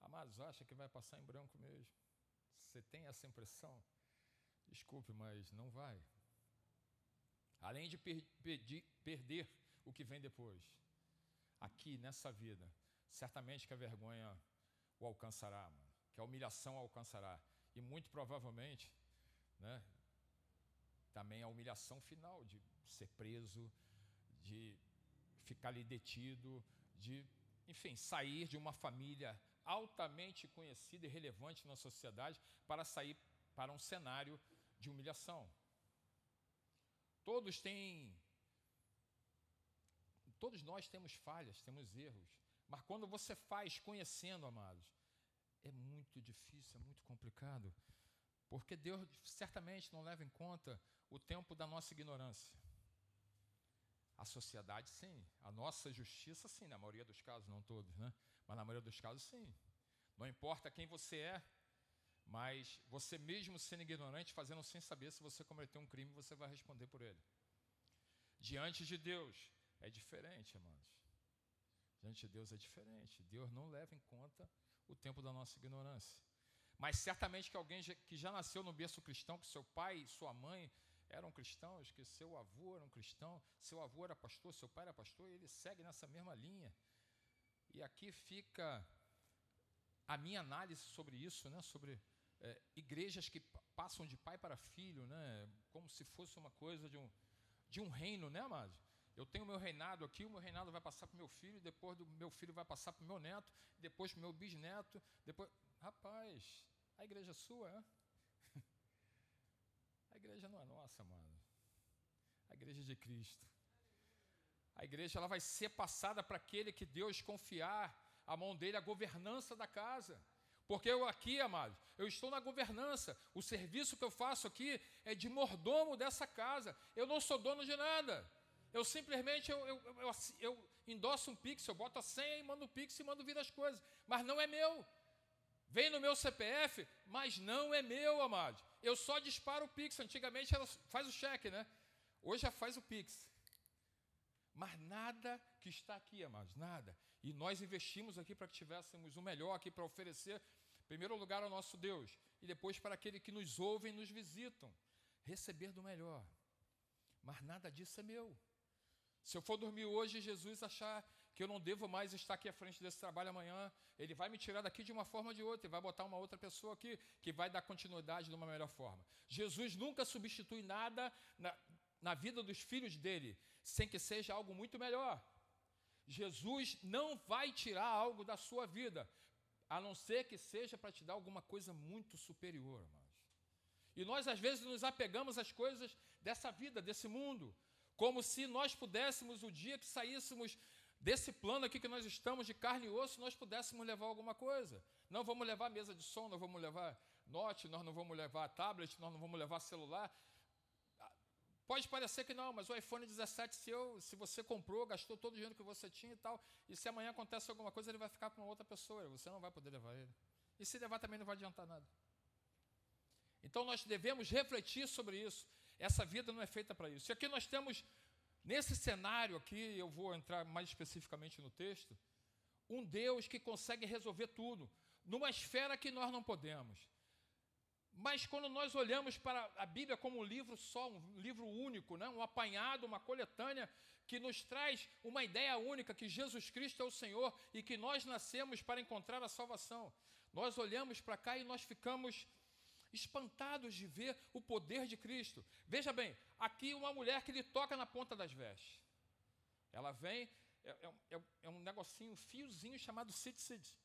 Amados, acha que vai passar em branco mesmo? Você tem essa impressão? Desculpe, mas não vai. Além de perder o que vem depois, aqui nessa vida, certamente que a vergonha o alcançará, mano, que a humilhação o alcançará. E muito provavelmente, né, também a humilhação final de ser preso, de ficar ali detido, de, enfim, sair de uma família altamente conhecida e relevante na sociedade para sair para um cenário de humilhação. Todos nós temos falhas, temos erros, mas quando você faz conhecendo, amados, é muito difícil, é muito complicado, porque Deus certamente não leva em conta o tempo da nossa ignorância. A sociedade, sim. A nossa justiça, sim, na maioria dos casos, não todos, né? Mas na maioria dos casos, sim. Não importa quem você é, mas você mesmo sendo ignorante, fazendo sem saber, se você cometer um crime, você vai responder por ele. Diante de Deus, é diferente, amados. Diante de Deus é diferente. Deus não leva em conta o tempo da nossa ignorância. Mas certamente que alguém que já nasceu no berço cristão, que seu pai e sua mãe eram cristãos, que seu avô era um cristão, seu avô era pastor, seu pai era pastor, e ele segue nessa mesma linha. E aqui fica a minha análise sobre isso, né? Sobre igrejas que passam de pai para filho, né? Como se fosse uma coisa de um reino, né, amados? Eu tenho o meu reinado aqui, o meu reinado vai passar para o meu filho, depois do meu filho vai passar para o meu neto, depois para o meu bisneto, depois... Rapaz, a igreja é sua, é? A igreja não é nossa, amado. A igreja é de Cristo. A igreja ela vai ser passada para aquele que Deus confiar a mão dele a governança da casa. Porque eu aqui, amados, eu estou na governança. O serviço que eu faço aqui é de mordomo dessa casa. Eu não sou dono de nada. Eu simplesmente eu endosso um Pix, eu boto a senha e mando o Pix e mando vir as coisas. Mas não é meu. Vem no meu CPF, mas não é meu, amado. Eu só disparo o Pix. Antigamente ela faz o cheque, né? Hoje já faz o Pix. Mas nada que está aqui, amados, nada. E nós investimos aqui para que tivéssemos o melhor aqui para oferecer, em primeiro lugar, ao nosso Deus, e depois para aquele que nos ouvem e nos visitam. Receber do melhor. Mas nada disso é meu. Se eu for dormir hoje e Jesus achar que eu não devo mais estar aqui à frente desse trabalho amanhã, ele vai me tirar daqui de uma forma ou de outra, e vai botar uma outra pessoa aqui que vai dar continuidade de uma melhor forma. Jesus nunca substitui nada na vida dos filhos dele, sem que seja algo muito melhor. Jesus não vai tirar algo da sua vida, a não ser que seja para te dar alguma coisa muito superior, amados. E nós, às vezes, nos apegamos às coisas dessa vida, desse mundo, como se nós pudéssemos, o dia que saíssemos desse plano aqui que nós estamos, de carne e osso, nós pudéssemos levar alguma coisa. Não vamos levar mesa de som, não vamos levar note, nós não vamos levar tablet, nós não vamos levar celular. Pode parecer que não, mas o iPhone 17, se você comprou, gastou todo o dinheiro que você tinha e tal, e se amanhã acontece alguma coisa, ele vai ficar com uma outra pessoa, você não vai poder levar ele. E se levar também não vai adiantar nada. Então nós devemos refletir sobre isso. Essa vida não é feita para isso. E aqui nós temos, nesse cenário aqui, eu vou entrar mais especificamente no texto, um Deus que consegue resolver tudo, numa esfera que nós não podemos. Mas quando nós olhamos para a Bíblia como um livro só, um livro único, né? Um apanhado, uma coletânea, que nos traz uma ideia única, que Jesus Cristo é o Senhor e que nós nascemos para encontrar a salvação. Nós olhamos para cá e nós ficamos espantados de ver o poder de Cristo. Veja bem, aqui uma mulher que lhe toca na ponta das vestes. Ela vem, é um negocinho, um fiozinho chamado tzitzit.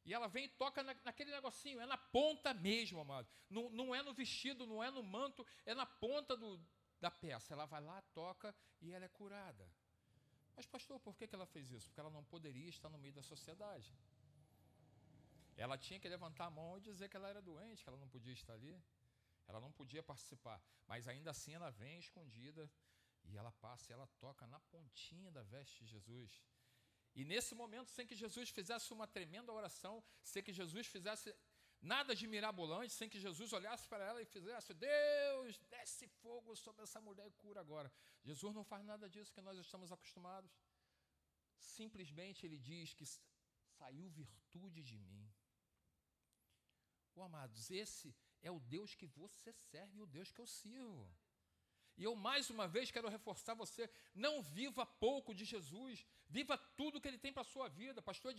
E ela vem e toca naquele negocinho, é na ponta mesmo, amado. Não é no vestido, não é no manto, é na ponta da peça. Ela vai lá, toca e ela é curada. Mas, pastor, por que ela fez isso? Porque ela não poderia estar no meio da sociedade. Ela tinha que levantar a mão e dizer que ela era doente, que ela não podia estar ali. Ela não podia participar, mas ainda assim ela vem escondida e ela passa e ela toca na pontinha da veste de Jesus. E nesse momento, sem que Jesus fizesse uma tremenda oração, sem que Jesus fizesse nada de mirabolante, sem que Jesus olhasse para ela e fizesse: Deus, desce fogo sobre essa mulher e cura agora. Jesus não faz nada disso que nós estamos acostumados. Simplesmente ele diz que saiu virtude de mim. Amados, esse é o Deus que você serve e o Deus que eu sirvo. E eu mais uma vez quero reforçar você: não viva pouco de Jesus, viva tudo que Ele tem para a sua vida. Pastor, é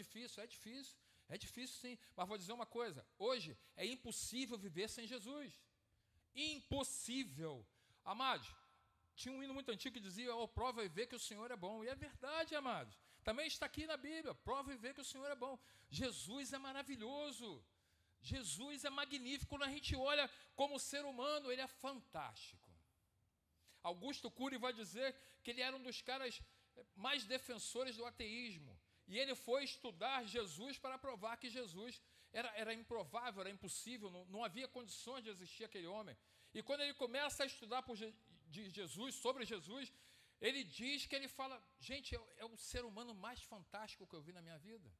difícil sim, mas vou dizer uma coisa: hoje é impossível viver sem Jesus, impossível. Amados, tinha um hino muito antigo que dizia: prova e vê que o Senhor é bom, e é verdade, amados, também está aqui na Bíblia: prova e vê que o Senhor é bom. Jesus é maravilhoso, Jesus é magnífico. Quando a gente olha como ser humano, Ele é fantástico. Augusto Cury vai dizer que ele era um dos caras mais defensores do ateísmo. E ele foi estudar Jesus para provar que Jesus era improvável, era impossível, não havia condições de existir aquele homem. E quando ele começa a estudar sobre Jesus, ele diz que ele fala: gente, é o ser humano mais fantástico que eu vi na minha vida.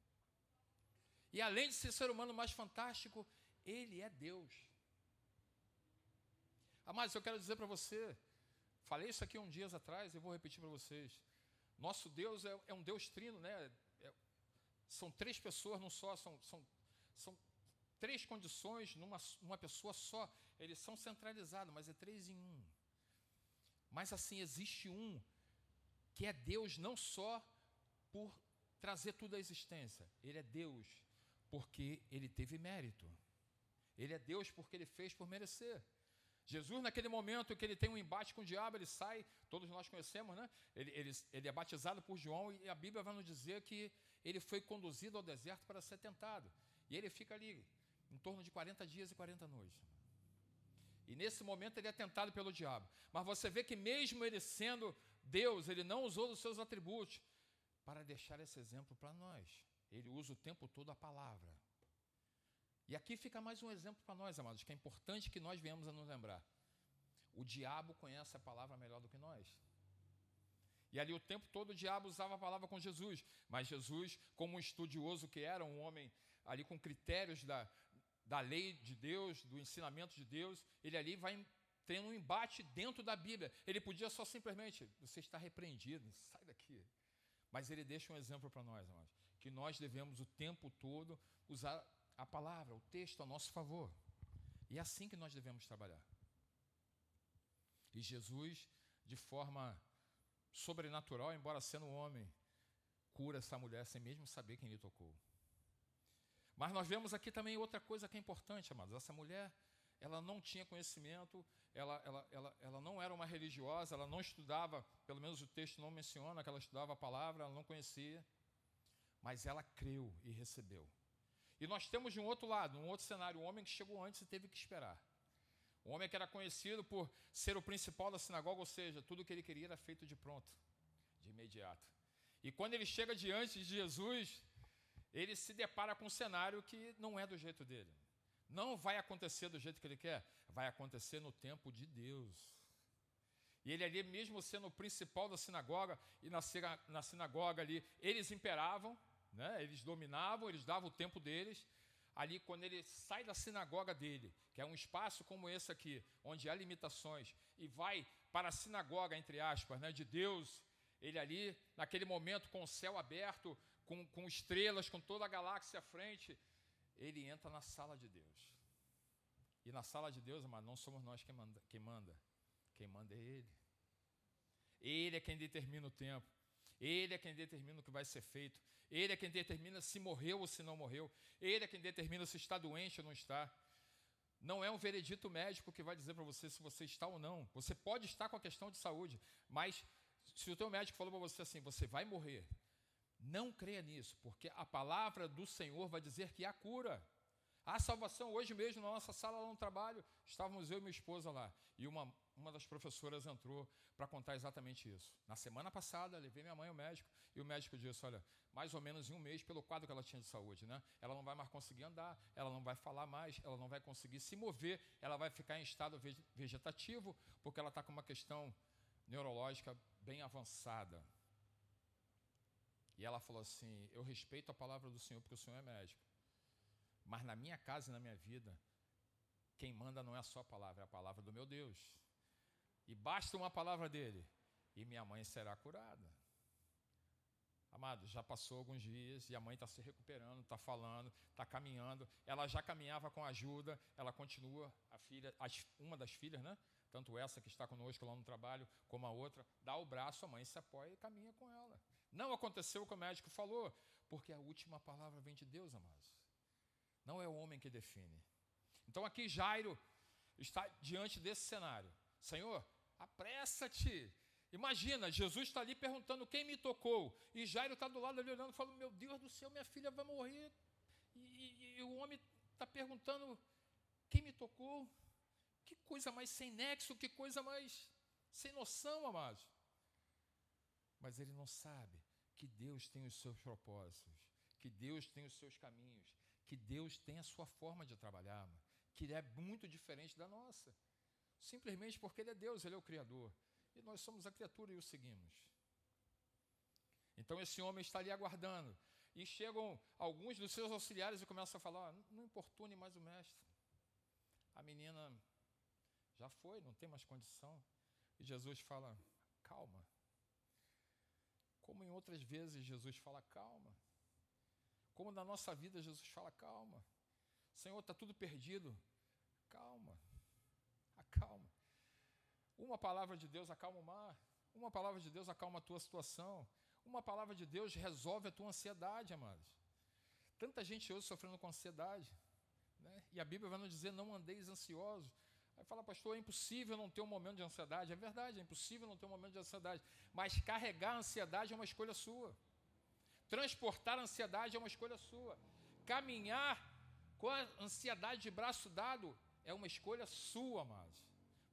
E além de ser o ser humano mais fantástico, ele é Deus. Mas eu quero dizer para você, falei isso aqui uns dias atrás e vou repetir para vocês: nosso Deus é um Deus trino, né? São três pessoas num só, são três condições numa pessoa só. Eles são centralizados, mas é 3 em 1. Mas assim, existe um que é Deus não só por trazer tudo à existência. Ele é Deus porque Ele teve mérito. Ele é Deus porque Ele fez por merecer. Jesus, naquele momento que ele tem um embate com o diabo, ele sai, todos nós conhecemos, né? Ele é batizado por João e a Bíblia vai nos dizer que ele foi conduzido ao deserto para ser tentado. E ele fica ali em torno de 40 dias e 40 noites. E nesse momento ele é tentado pelo diabo. Mas você vê que mesmo ele sendo Deus, ele não usou dos seus atributos para deixar esse exemplo para nós. Ele usa o tempo todo a palavra. E aqui fica mais um exemplo para nós, amados, que é importante que nós venhamos a nos lembrar. O diabo conhece a palavra melhor do que nós. E ali o tempo todo o diabo usava a palavra com Jesus. Mas Jesus, como um estudioso que era, um homem ali com critérios da lei de Deus, do ensinamento de Deus, ele ali vai tendo um embate dentro da Bíblia. Ele podia só simplesmente: você está repreendido, sai daqui. Mas ele deixa um exemplo para nós, amados, que nós devemos o tempo todo usar a palavra, o texto a nosso favor. E é assim que nós devemos trabalhar. E Jesus, de forma sobrenatural, embora sendo um homem, cura essa mulher sem mesmo saber quem lhe tocou. Mas nós vemos aqui também outra coisa que é importante, amados. Essa mulher, ela não tinha conhecimento, ela não era uma religiosa, ela não estudava, pelo menos o texto não menciona que ela estudava a palavra, ela não conhecia, mas ela creu e recebeu. E nós temos de um outro lado, um outro cenário, um homem que chegou antes e teve que esperar. Um homem que era conhecido por ser o principal da sinagoga, ou seja, tudo o que ele queria era feito de pronto, de imediato. E quando ele chega diante de Jesus, ele se depara com um cenário que não é do jeito dele. Não vai acontecer do jeito que ele quer, vai acontecer no tempo de Deus. E ele ali, mesmo sendo o principal da sinagoga, e na sinagoga ali, eles imperavam, né? Eles dominavam, eles davam o tempo deles. Ali, quando ele sai da sinagoga dele, que é um espaço como esse aqui, onde há limitações, e vai para a sinagoga, entre aspas, né, de Deus, ele ali, naquele momento, com o céu aberto, com estrelas, com toda a galáxia à frente, ele entra na sala de Deus. E na sala de Deus, amado, não somos nós quem manda. Quem manda é Ele. Ele é quem determina o tempo. Ele é quem determina o que vai ser feito. Ele é quem determina se morreu ou se não morreu. Ele é quem determina se está doente ou não está. Não é um veredito médico que vai dizer para você se você está ou não. Você pode estar com a questão de saúde, mas se o teu médico falou para você assim, você vai morrer, não creia nisso, porque a palavra do Senhor vai dizer que há cura. Há salvação. Hoje mesmo, na nossa sala lá no trabalho, estávamos eu e minha esposa lá, e uma uma das professoras entrou para contar exatamente isso. Na semana passada, levei minha mãe ao médico, e o médico disse, olha, mais ou menos em um mês, pelo quadro que ela tinha de saúde, né? Ela não vai mais conseguir andar, ela não vai falar mais, ela não vai conseguir se mover, ela vai ficar em estado vegetativo, porque ela está com uma questão neurológica bem avançada. E ela falou assim, eu respeito a palavra do Senhor, porque o Senhor é médico, mas na minha casa e na minha vida, quem manda não é só a palavra, é a palavra do meu Deus. E basta uma palavra dele, e minha mãe será curada. Amado, já passou alguns dias, e a mãe está se recuperando, está falando, está caminhando. Ela já caminhava com ajuda, ela continua, a filha, uma das filhas, né? Tanto essa que está conosco lá no trabalho, como a outra, dá o braço, a mãe se apoia e caminha com ela. Não aconteceu o que o médico falou, porque a última palavra vem de Deus, amados. Não é o homem que define. Então aqui Jairo está diante desse cenário. Senhor, apressa-te. Imagina, Jesus está ali perguntando quem me tocou. E Jairo está do lado ali olhando e falando, meu Deus do céu, minha filha vai morrer. E o homem está perguntando quem me tocou. Que coisa mais sem nexo, que coisa mais sem noção, amados. Mas ele não sabe que Deus tem os seus propósitos, que Deus tem os seus caminhos, que Deus tem a sua forma de trabalhar, que é muito diferente da nossa. Simplesmente porque Ele é Deus, Ele é o Criador. E nós somos a criatura e o seguimos. Então esse homem está ali aguardando. E chegam alguns dos seus auxiliares e começam a falar, não importune mais o mestre. A menina já foi, não tem mais condição. E Jesus fala, calma. Como em outras vezes Jesus fala, calma. Como na nossa vida Jesus fala, calma. Senhor, está tudo perdido. Calma. Acalma. Uma palavra de Deus acalma o mar. Uma palavra de Deus acalma a tua situação. Uma palavra de Deus resolve a tua ansiedade, amados. Tanta gente hoje sofrendo com ansiedade, né? E a Bíblia vai nos dizer, não andeis ansiosos. Aí fala, pastor, é impossível não ter um momento de ansiedade. É verdade, é impossível não ter um momento de ansiedade. Mas carregar a ansiedade é uma escolha sua. Transportar a ansiedade é uma escolha sua. Caminhar com a ansiedade de braço dado é uma escolha sua, amados.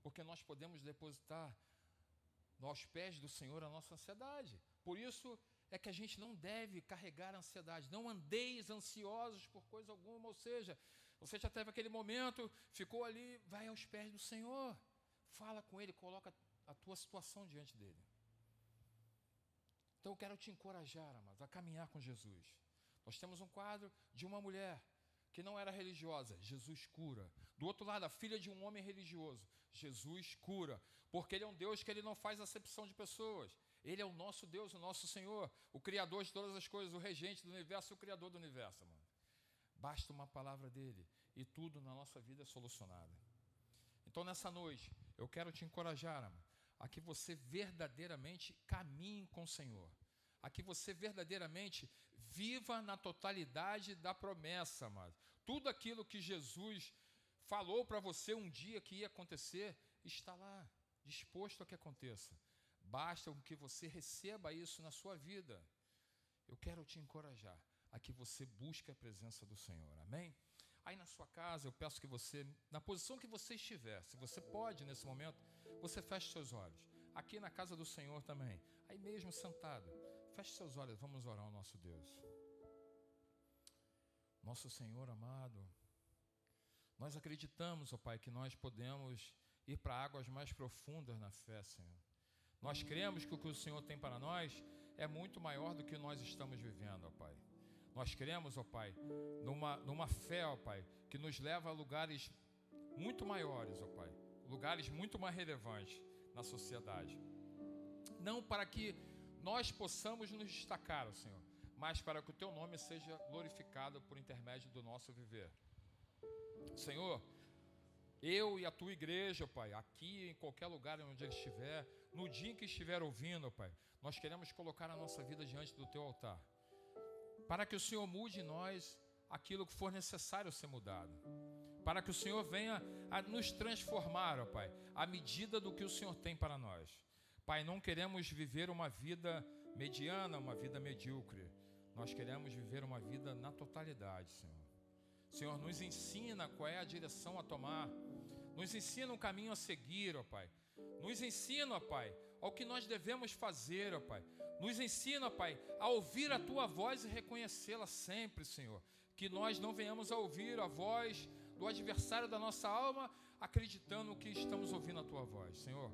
Porque nós podemos depositar aos pés do Senhor a nossa ansiedade. Por isso é que a gente não deve carregar a ansiedade. Não andeis ansiosos por coisa alguma. Ou seja, você já teve aquele momento, ficou ali, vai aos pés do Senhor. Fala com Ele, coloca a tua situação diante dEle. Então eu quero te encorajar, amados, a caminhar com Jesus. Nós temos um quadro de uma mulher que não era religiosa, Jesus cura. Do outro lado, a filha de um homem religioso, Jesus cura. Porque Ele é um Deus que Ele não faz acepção de pessoas. Ele é o nosso Deus, o nosso Senhor, o Criador de todas as coisas, o regente do universo, o Criador do universo, mano. Basta uma palavra dEle e tudo na nossa vida é solucionado. Então, nessa noite, eu quero te encorajar, amado, a que você verdadeiramente caminhe com o Senhor. A que você verdadeiramente viva na totalidade da promessa, amado. Tudo aquilo que Jesus falou para você um dia que ia acontecer, está lá, disposto a que aconteça. Basta que você receba isso na sua vida. Eu quero te encorajar a que você busque a presença do Senhor, amém? Aí na sua casa, eu peço que você, na posição que você estiver, se você pode nesse momento, você feche seus olhos. Aqui na casa do Senhor também, aí mesmo sentado, feche seus olhos, vamos orar ao nosso Deus. Nosso Senhor amado, nós acreditamos, ó Pai, que nós podemos ir para águas mais profundas na fé, Senhor. Nós cremos que o que o Senhor tem para nós é muito maior do que nós estamos vivendo, ó Pai. Nós cremos, ó Pai, numa fé, ó Pai, que nos leva a lugares muito maiores, ó Pai, lugares muito mais relevantes na sociedade. Não para que nós possamos nos destacar, ó Senhor, mas para que o Teu nome seja glorificado por intermédio do nosso viver. Senhor, eu e a Tua igreja, ó Pai, aqui em qualquer lugar onde ele estiver, no dia em que estiver ouvindo, ó Pai, nós queremos colocar a nossa vida diante do Teu altar, para que o Senhor mude em nós aquilo que for necessário ser mudado, para que o Senhor venha a nos transformar, ó Pai, à medida do que o Senhor tem para nós. Pai, não queremos viver uma vida mediana, uma vida medíocre. Nós queremos viver uma vida na totalidade, Senhor. Senhor, nos ensina qual é a direção a tomar. Nos ensina um caminho a seguir, ó Pai. Nos ensina, ó Pai, ao que nós devemos fazer, ó Pai. Nos ensina, ó Pai, a ouvir a Tua voz e reconhecê-la sempre, Senhor. Que nós não venhamos a ouvir a voz do adversário da nossa alma, acreditando que estamos ouvindo a Tua voz, Senhor.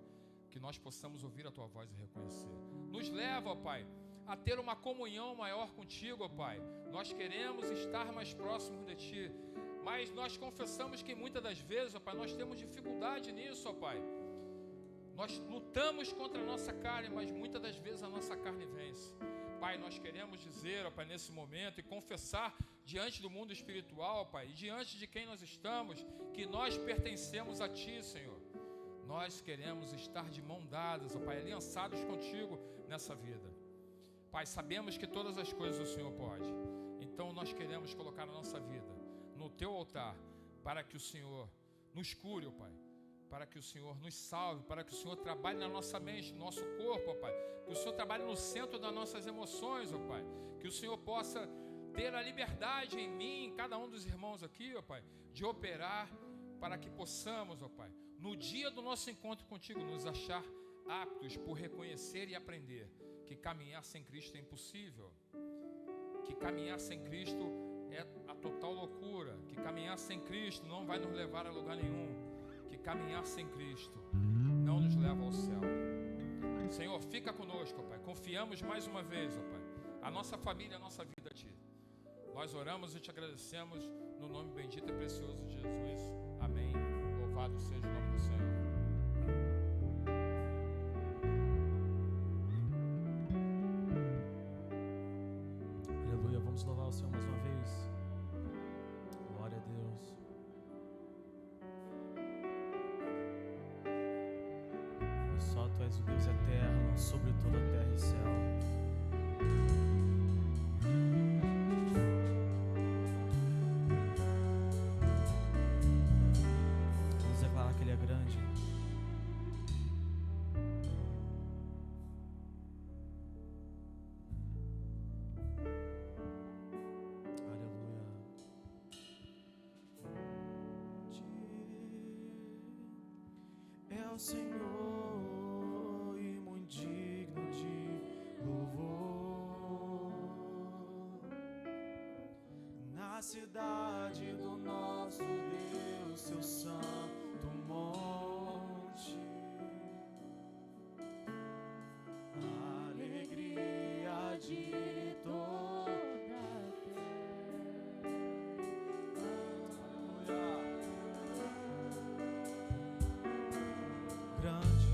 Que nós possamos ouvir a Tua voz e reconhecer. Nos leva, ó Pai, a ter uma comunhão maior contigo, ó Pai. Nós queremos estar mais próximos de Ti, mas nós confessamos que muitas das vezes, ó Pai, nós temos dificuldade nisso, ó Pai. Nós lutamos contra a nossa carne, mas muitas das vezes a nossa carne vence. Pai, nós queremos dizer, ó Pai, nesse momento e confessar diante do mundo espiritual, ó Pai, e diante de quem nós estamos, que nós pertencemos a Ti, Senhor. Nós queremos estar de mão dadas, ó Pai, aliançados contigo nessa vida. Pai, sabemos que todas as coisas o Senhor pode. Então nós queremos colocar a nossa vida no Teu altar, para que o Senhor nos cure, ó Pai. Para que o Senhor nos salve, para que o Senhor trabalhe na nossa mente, no nosso corpo, ó Pai. Que o Senhor trabalhe no centro das nossas emoções, ó Pai. Que o Senhor possa ter a liberdade em mim, em cada um dos irmãos aqui, ó Pai, de operar para que possamos, ó Pai, no dia do nosso encontro contigo, nos achar aptos por reconhecer e aprender que caminhar sem Cristo é impossível. Que caminhar sem Cristo é a total loucura. Que caminhar sem Cristo não vai nos levar a lugar nenhum. Que caminhar sem Cristo não nos leva ao céu. Senhor, fica conosco, ó Pai. Confiamos mais uma vez, ó Pai, a nossa família, a nossa vida a Ti. Nós oramos e Te agradecemos no nome bendito e precioso de Jesus. Amém. Louvado seja o nome do Senhor. Aleluia. Vamos louvar o Senhor mais uma vez. Glória a Deus. Só Tu és o Deus eterno, sobre toda a terra e céu. Vamos declarar que Ele é grande. Aleluia. É o Senhor. Cidade do nosso Deus, seu santo monte, alegria de toda a terra. Grande.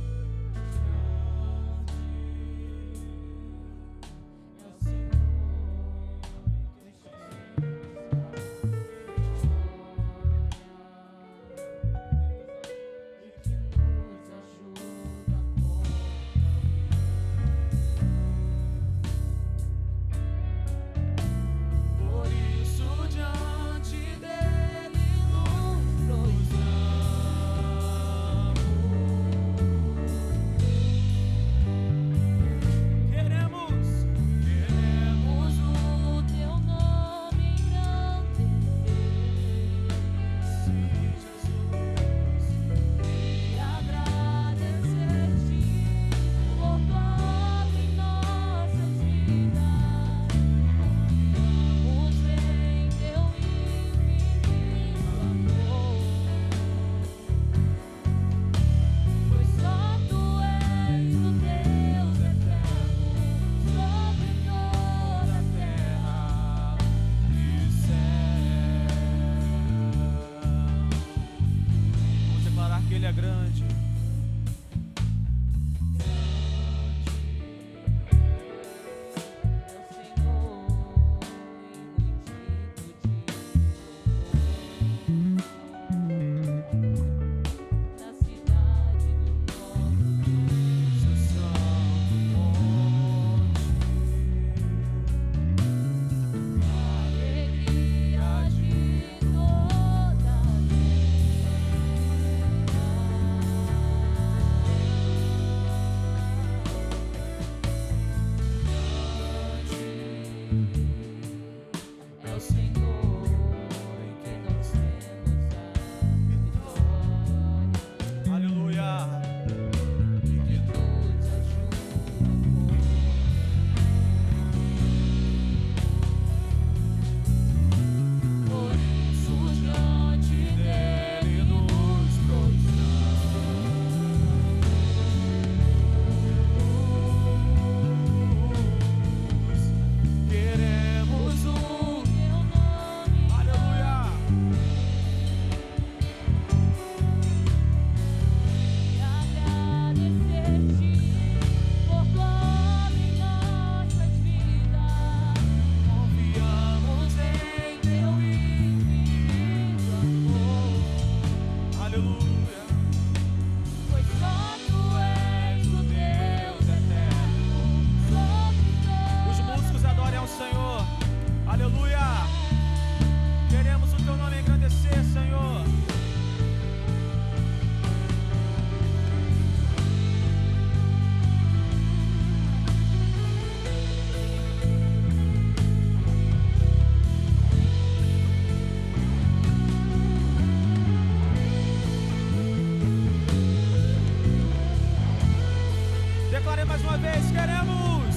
queremos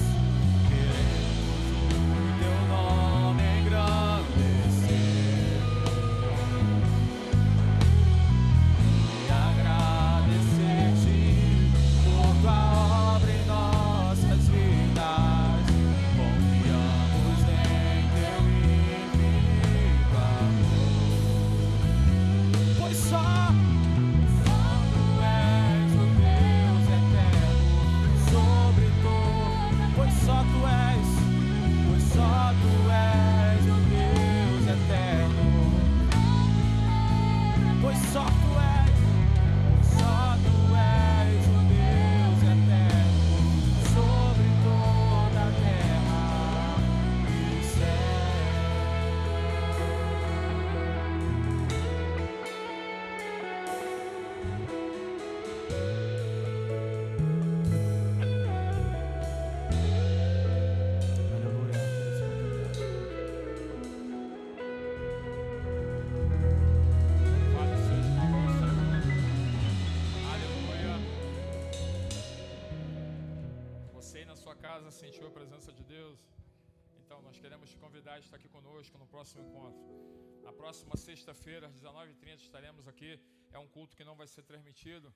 o teu nome engrandecer e agradecer-te por tua obra em nossas vidas. Confiamos em teu infinito amor, pois só Tu és o Deus eterno sobre todo, pois só Tu és o Deus eterno, pois só Tu és o Deus eterno sobre toda a terra e céu. Aleluia. Fale seus nomes, aleluia. Você aí na sua casa sentiu a presença de Deus? Então nós queremos te convidar a estar aqui conosco no próximo encontro. Na próxima sexta-feira, às 19h30, estaremos aqui. É um culto que não vai ser transmitido,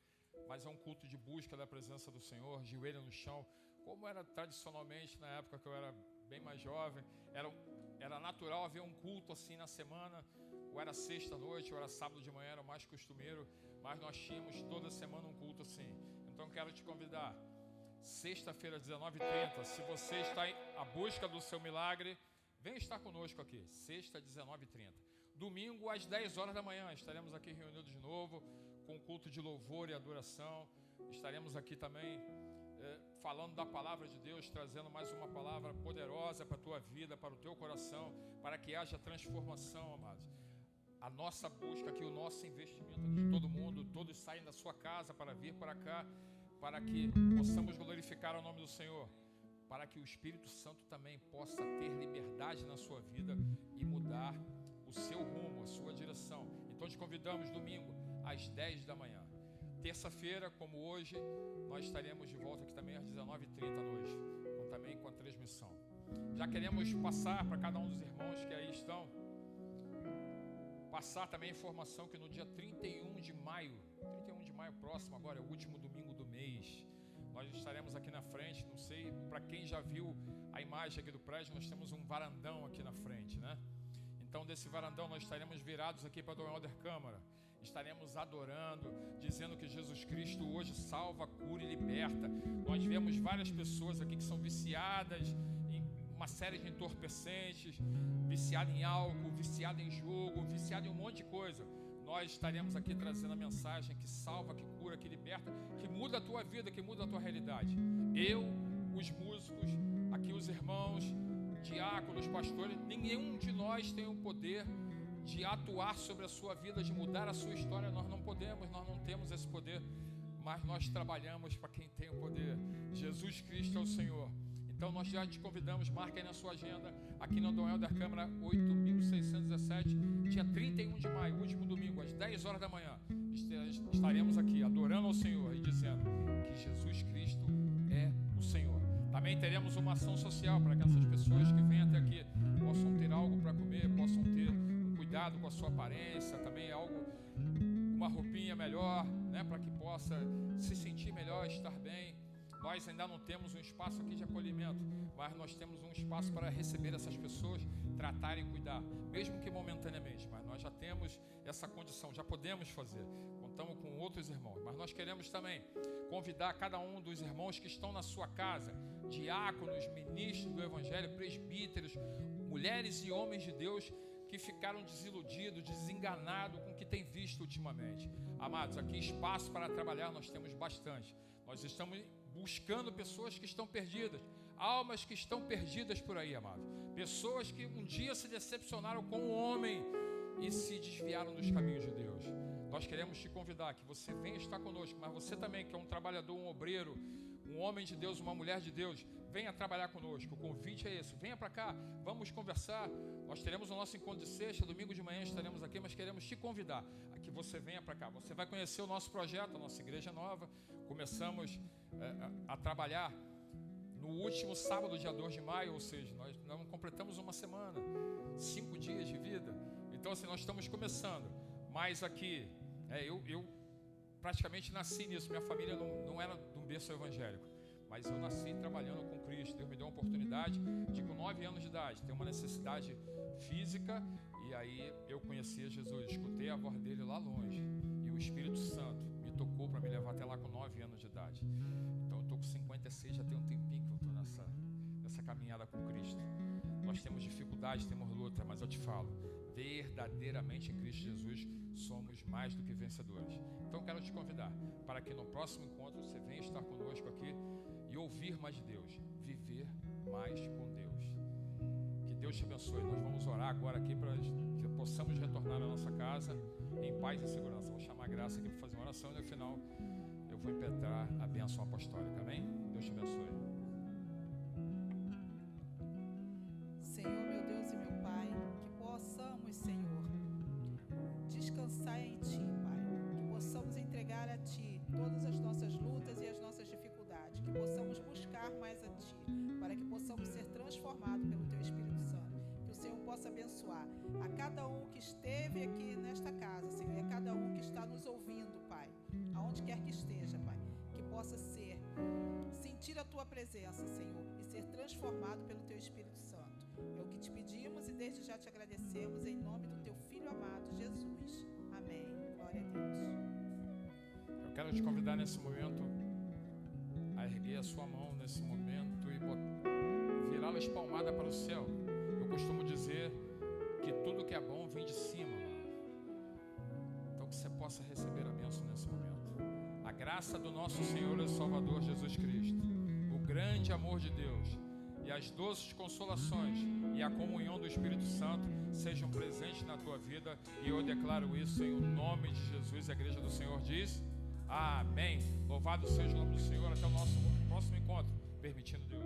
mas é um culto de busca da presença do Senhor, joelho no chão, como era tradicionalmente na época que eu era bem mais jovem. Era natural haver um culto assim na semana, ou era sexta-noite, ou era sábado de manhã, era o mais costumeiro, mas nós tínhamos toda semana um culto assim. Então quero te convidar, sexta-feira, às 19h30, se você está à busca do seu milagre, venha estar conosco aqui, sexta, 19h30. Domingo, às 10 horas da manhã, estaremos aqui reunidos de novo, com culto de louvor e adoração. Estaremos aqui também falando da palavra de Deus, trazendo mais uma palavra poderosa para a tua vida, para o teu coração, para que haja transformação, amados. A nossa busca aqui, o nosso investimento aqui de todo mundo, todos saem da sua casa para vir para cá, para que possamos glorificar o nome do Senhor, para que o Espírito Santo também possa ter liberdade na sua vida e mudar o seu rumo, a sua direção. Então te convidamos domingo às 10 da manhã. Terça-feira, como hoje, nós estaremos de volta aqui também às 19h30 à noite, também com a transmissão. Já queremos passar para cada um dos irmãos que aí estão, passar também a informação que no dia 31 de maio próximo, agora é o último domingo do mês, nós estaremos aqui na frente. Não sei, para quem já viu a imagem aqui do prédio, nós temos um varandão aqui na frente, né? Então desse varandão nós estaremos virados aqui para Dom Helder Câmara. Estaremos adorando, dizendo que Jesus Cristo hoje salva, cura e liberta. Nós vemos várias pessoas aqui que são viciadas em uma série de entorpecentes, viciadas em álcool, viciadas em jogo, viciadas em um monte de coisa. Nós estaremos aqui trazendo a mensagem que salva, que cura, que liberta, que muda a tua vida, que muda a tua realidade. Eu, os músicos, aqui os irmãos, diáconos, pastores, nenhum de nós tem o poder de atuar sobre a sua vida, de mudar a sua história. Nós não podemos, nós não temos esse poder, mas nós trabalhamos para quem tem o poder. Jesus Cristo é o Senhor. Então nós já te convidamos, marca aí na sua agenda, aqui no Dom Helder Câmara 8617, dia 31 de maio, último domingo, às 10 horas da manhã, estaremos aqui adorando ao Senhor e dizendo que Jesus Cristo é o Senhor. Também teremos uma ação social para que essas pessoas que vêm até aqui possam ter algo para comer, possam ter cuidado com a sua aparência, também algo, uma roupinha melhor, né, para que possa se sentir melhor, estar bem. Nós ainda não temos um espaço aqui de acolhimento, mas nós temos um espaço para receber essas pessoas, tratar e cuidar, mesmo que momentaneamente, mas nós já temos essa condição, já podemos fazer, contamos com outros irmãos. Mas nós queremos também convidar cada um dos irmãos que estão na sua casa, diáconos, ministros do Evangelho, presbíteros, mulheres e homens de Deus, que ficaram desiludidos, desenganados com o que tem visto ultimamente. Amados, aqui espaço para trabalhar nós temos bastante. Nós estamos buscando pessoas que estão perdidas, almas que estão perdidas por aí, amados. Pessoas que um dia se decepcionaram com o homem e se desviaram dos caminhos de Deus. Nós queremos te convidar que você venha estar conosco, mas você também, que é um trabalhador, um obreiro, um homem de Deus, uma mulher de Deus, venha trabalhar conosco. O convite é esse, venha para cá, vamos conversar. Nós teremos o nosso encontro de sexta, domingo de manhã estaremos aqui, mas queremos te convidar a que você venha para cá. Você vai conhecer o nosso projeto, a nossa igreja nova. Começamos a trabalhar no último sábado, dia 2 de maio, ou seja, nós não completamos uma semana, 5 dias de vida. Então assim, nós estamos começando. Mas aqui, eu praticamente nasci nisso. Minha família não era de um berço evangélico, mas eu nasci trabalhando com Cristo. Deus me deu uma oportunidade de, com 9 anos de idade, ter uma necessidade física, e aí eu conhecia Jesus, escutei a voz dele lá longe, e o Espírito Santo me tocou para me levar até lá com 9 anos de idade. Então eu estou com 56, já tem um tempinho que eu estou nessa caminhada com Cristo. Nós temos dificuldades, temos luta, mas eu te falo, verdadeiramente em Cristo Jesus somos mais do que vencedores. Então eu quero te convidar para que no próximo encontro você venha estar conosco aqui e ouvir mais de Deus, viver mais com Deus. Que Deus te abençoe. Nós vamos orar agora aqui para que possamos retornar à nossa casa em paz e segurança. Vou chamar a Graça aqui para fazer uma oração e no final eu vou impetrar a bênção apostólica. Amém? Deus te abençoe. Senhor, meu Deus e meu Pai, que possamos, Senhor, descansar em Ti, Pai. Que possamos entregar a Ti todas as nossas lutas e as nossas dificuldades. Que possamos buscar mais a Ti, para que possamos ser transformados pelo Teu Espírito Santo. Que o Senhor possa abençoar a cada um que esteve aqui nesta casa, Senhor, e a cada um que está nos ouvindo, Pai, aonde quer que esteja, Pai. Que possa sentir a Tua presença, Senhor, e ser transformado pelo Teu Espírito Santo. É o que te pedimos e desde já te agradecemos em nome do Teu Filho amado, Jesus. Amém. Glória a Deus. Eu quero te convidar nesse momento a erguer a sua mão nesse momento e virá-la espalmada para o céu. Eu costumo dizer que tudo que é bom vem de cima, mano. Então que você possa receber a bênção nesse momento. A graça do nosso Senhor e Salvador Jesus Cristo, o grande amor de Deus e as doces consolações e a comunhão do Espírito Santo sejam presentes na tua vida, e eu declaro isso em nome de Jesus. A igreja do Senhor diz amém. Louvado seja o nome do Senhor. Até o nosso próximo encontro, permitindo Deus.